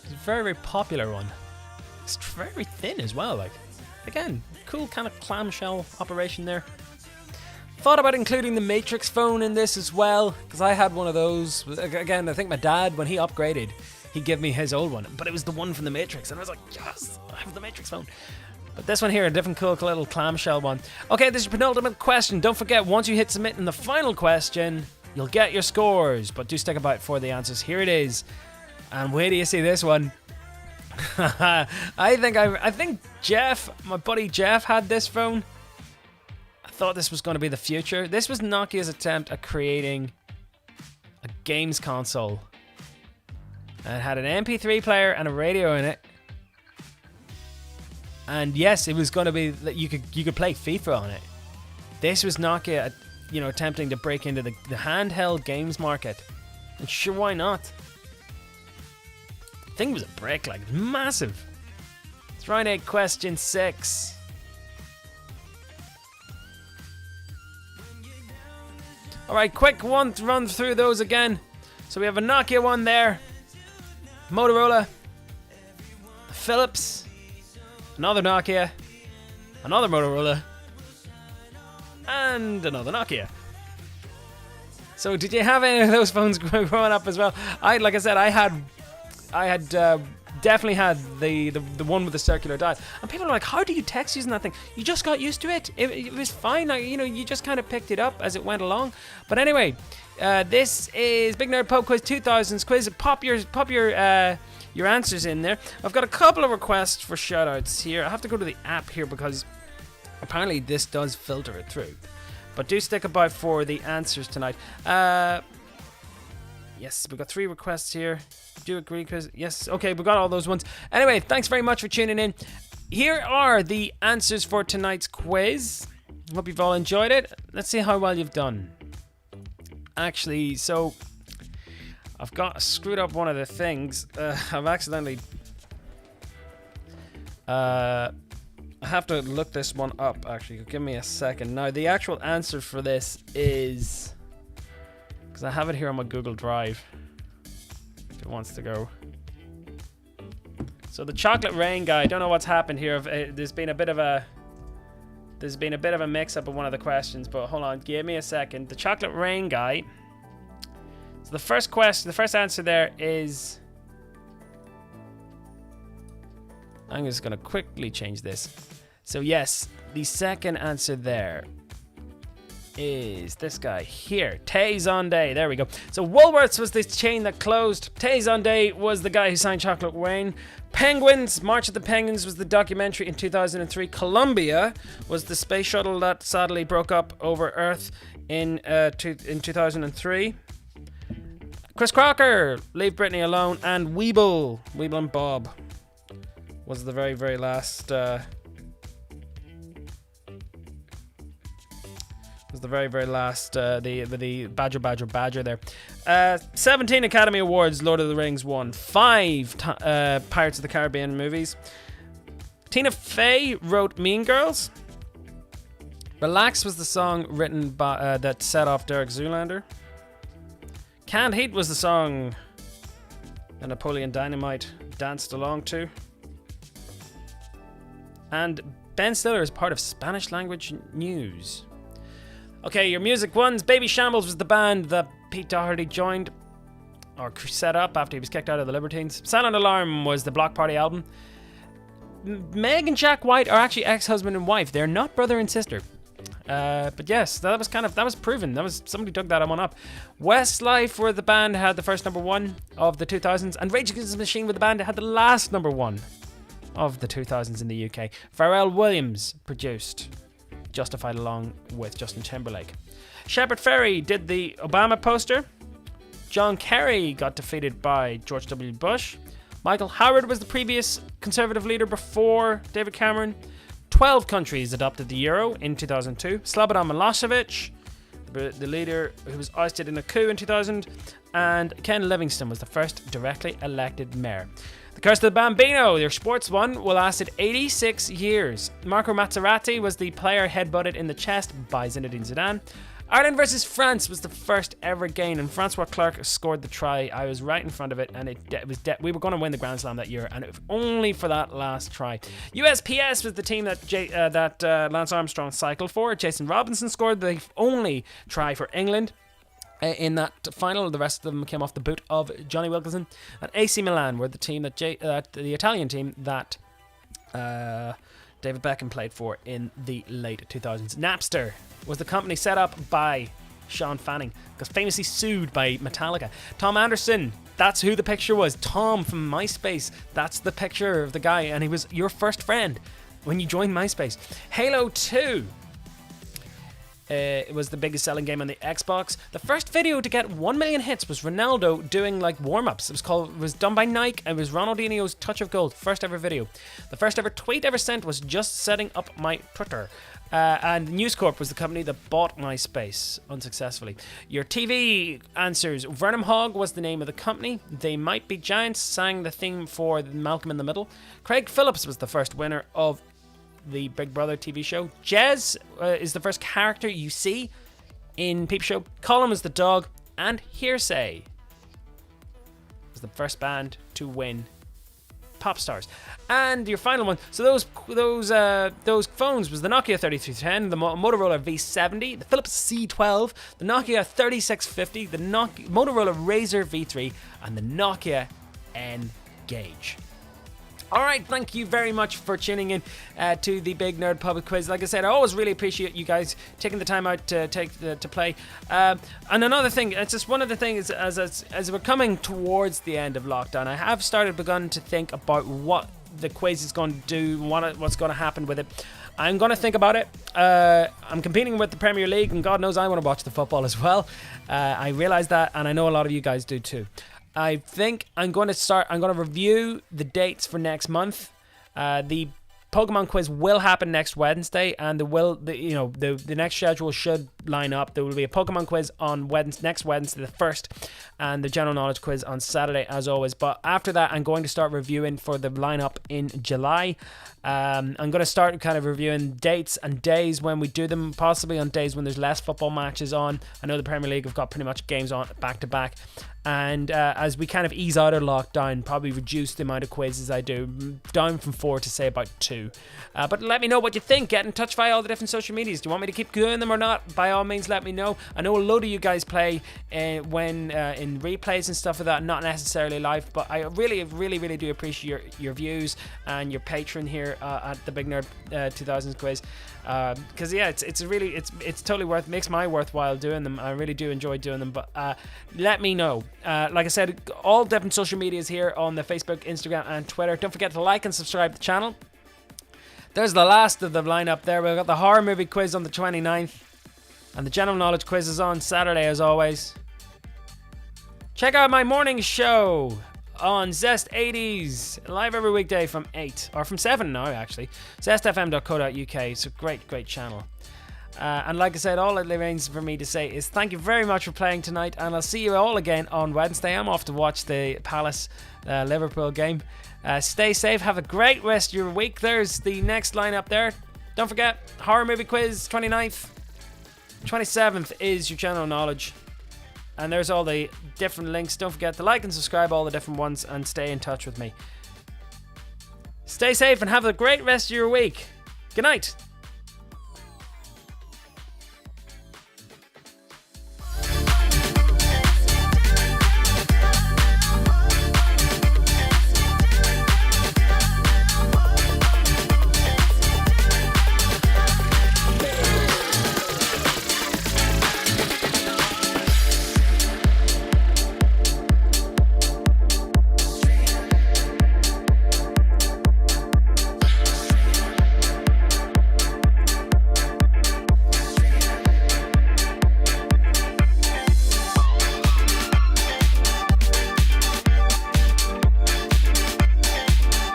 It's a very, very popular one. It's very thin as well. Like, again, cool kind of clamshell operation there. Thought about including the Matrix phone in this as well, because I had one of those. Again, I think my dad, when he upgraded, he gave me his old one, but it was the one from the Matrix, and I was like, yes, I have the Matrix phone. But this one here, a different cool little clamshell one. Okay, this is your penultimate question. Don't forget, once you hit submit in the final question, you'll get your scores, but do stick about for the answers. Here it is, and where do you see this one? I think Jeff, my buddy Jeff, had this phone. I thought this was going to be the future. This was Nokia's attempt at creating a games console. And it had an MP3 player and a radio in it. And yes, it was going to be that you could play FIFA on it. This was Nokia, attempting to break into the handheld games market. And sure, why not? The thing was a brick, like massive. It's round 8, question 6. Alright, quick one to run through those again. So we have a Nokia one there, Motorola, Philips, another Nokia, another Motorola, and another Nokia. So did you have any of those phones growing up as well? I definitely had the one with the circular dial. And people are like, how do you text using that thing? You just got used to it. It was fine. You just kind of picked it up as it went along. But anyway, this is Big Nerd Pub Quiz 2000's quiz. Pop your answers in there. I've got a couple of requests for shoutouts here. I have to go to the app here because apparently this does filter it through. But do stick about for the answers tonight. Yes, we've got 3 requests here. Do agree, Chris? Yes, okay, we got all those ones. Anyway, thanks very much for tuning in. Here are the answers for tonight's quiz. Hope you've all enjoyed it. Let's see how well you've done. Actually, so I've screwed up one of the things. I've accidentally... I have to look this one up, actually. Give me a second. Now, the actual answer for this is... because I have it here on my Google Drive. If it wants to go. So the chocolate rain guy. I don't know what's happened here. There's been a bit of a mix-up of one of the questions, but hold on, give me a second. The chocolate rain guy. So the first answer there is. I'm just gonna quickly change this. So yes, the second answer there is this guy here, Taze on Day. There we go. So Woolworths was the chain that closed. Taze on Day was the guy who signed Chocolate Rain. Penguins, March of the Penguins was the documentary in 2003. Columbia was the space shuttle that sadly broke up over Earth in 2003. Chris Crocker, Leave Britney Alone, and Weeble and Bob was the very, very last. The Badger there. 17 Academy Awards Lord of the Rings won. 5 Pirates of the Caribbean movies. Tina Fey wrote Mean Girls. Relax was the song written by that set off Derek Zoolander. Canned Heat was the song that Napoleon Dynamite danced along to. And Ben Stiller is part of Spanish language news. Okay, your music ones. Baby Shambles was the band that Pete Doherty joined or set up after he was kicked out of the Libertines. Silent Alarm was the Block Party album. Meg and Jack White are actually ex-husband and wife. They're not brother and sister. But yes, that was proven. Somebody dug that one up. Westlife were the band that had the first number 1 of the 2000s, and Rage Against the Machine were the band that had the last number 1 of the 2000s in the UK. Pharrell Williams produced Justified along with Justin Timberlake. Shepard Fairey did the Obama poster. John Kerry got defeated by George W. Bush. Michael Howard was the previous Conservative leader before David Cameron. 12 countries adopted the euro in 2002. Slobodan Milosevic, the leader who was ousted in a coup in 2000. And Ken Livingstone was the first directly elected mayor. The Curse of the Bambino, their sports one, will lasted 86 years. Marco Mazzarati was the player headbutted in the chest by Zinedine Zidane. Ireland versus France was the first ever game, and Francois Clerc scored the try. I was right in front of it, and we were going to win the Grand Slam that year, and it was only for that last try. USPS was the team that Lance Armstrong cycled for. Jason Robinson scored the only try for England in that final. The rest of them came off the boot of Johnny Wilkinson. And AC Milan were the team the Italian team that David Beckham played for in the late 2000s. Napster was the company set up by Sean Fanning, because famously sued by Metallica. Tom Anderson, that's who the picture was. Tom from MySpace, that's the picture of the guy, and he was your first friend when you joined MySpace. Halo 2. It was the biggest selling game on the Xbox. The first video to get 1 million hits was Ronaldo doing like warm-ups. It was done by Nike. It was Ronaldinho's Touch of Gold, first ever video. The first ever tweet ever sent was just setting up my Twitter. And News Corp was the company that bought MySpace unsuccessfully. Your TV answers. Vernum Hogg was the name of the company. They Might Be Giants sang the theme for Malcolm in the Middle. Craig Phillips was the first winner of the Big Brother TV show. Jez is the first character you see in Peep Show. Colin was the dog. And Hearsay was the first band to win Pop Stars. And your final one, so those phones was the Nokia 3310, the Motorola V70, the Philips C12, the Nokia 3650, the Motorola Razr V3, and the Nokia N-Gage. Alright, thank you very much for tuning in to the Big Nerd Pub Quiz. Like I said, I always really appreciate you guys taking the time out to play. And another thing, it's just one of the things, as we're coming towards the end of lockdown, I have begun to think about what the quiz is going to do, what's going to happen with it. I'm going to think about it. I'm competing with the Premier League, and God knows I want to watch the football as well. I realise that, and I know a lot of you guys do too. I think I'm going to review the dates for next month. The Pokemon quiz will happen next Wednesday, and the next schedule should line up. There will be a Pokemon quiz on next Wednesday, the 1st, and the general knowledge quiz on Saturday, as always. But after that, I'm going to start reviewing for the lineup in July. I'm going to start kind of reviewing dates and days when we do them, possibly on days when there's less football matches on. I know the Premier League have got pretty much games on back to back. And as we kind of ease out of lockdown, probably reduce the amount of quizzes I do, down from 4 to say about 2. But let me know what you think. Get in touch via all the different social medias. Do you want me to keep doing them or not? By all means, let me know. I know a load of you guys play when in replays and stuff like that, not necessarily live, but I really, really, really do appreciate your views and your patron here at the Big Nerd 2000s quiz. Because it's totally makes my worthwhile doing them. I really do enjoy doing them. But let me know. Like I said, all different social medias here on the Facebook, Instagram, and Twitter. Don't forget to like and subscribe to the channel. There's the last of the lineup there. We've got the horror movie quiz on the 29th, and the general knowledge quiz is on Saturday, as always. Check out my morning show on Zest 80s, live every weekday from 8, or from 7 now, actually. zestfm.co.uk. It's a great channel. And like I said, all it remains for me to say is thank you very much for playing tonight, and I'll see you all again on Wednesday. I'm off to watch the Palace Liverpool game. Stay safe, have a great rest of your week. There's the next lineup there. Don't forget, horror movie quiz 29th. 27th is your general knowledge. And there's all the different links. Don't forget to like and subscribe all the different ones, and stay in touch with me. Stay safe and have a great rest of your week. Good night.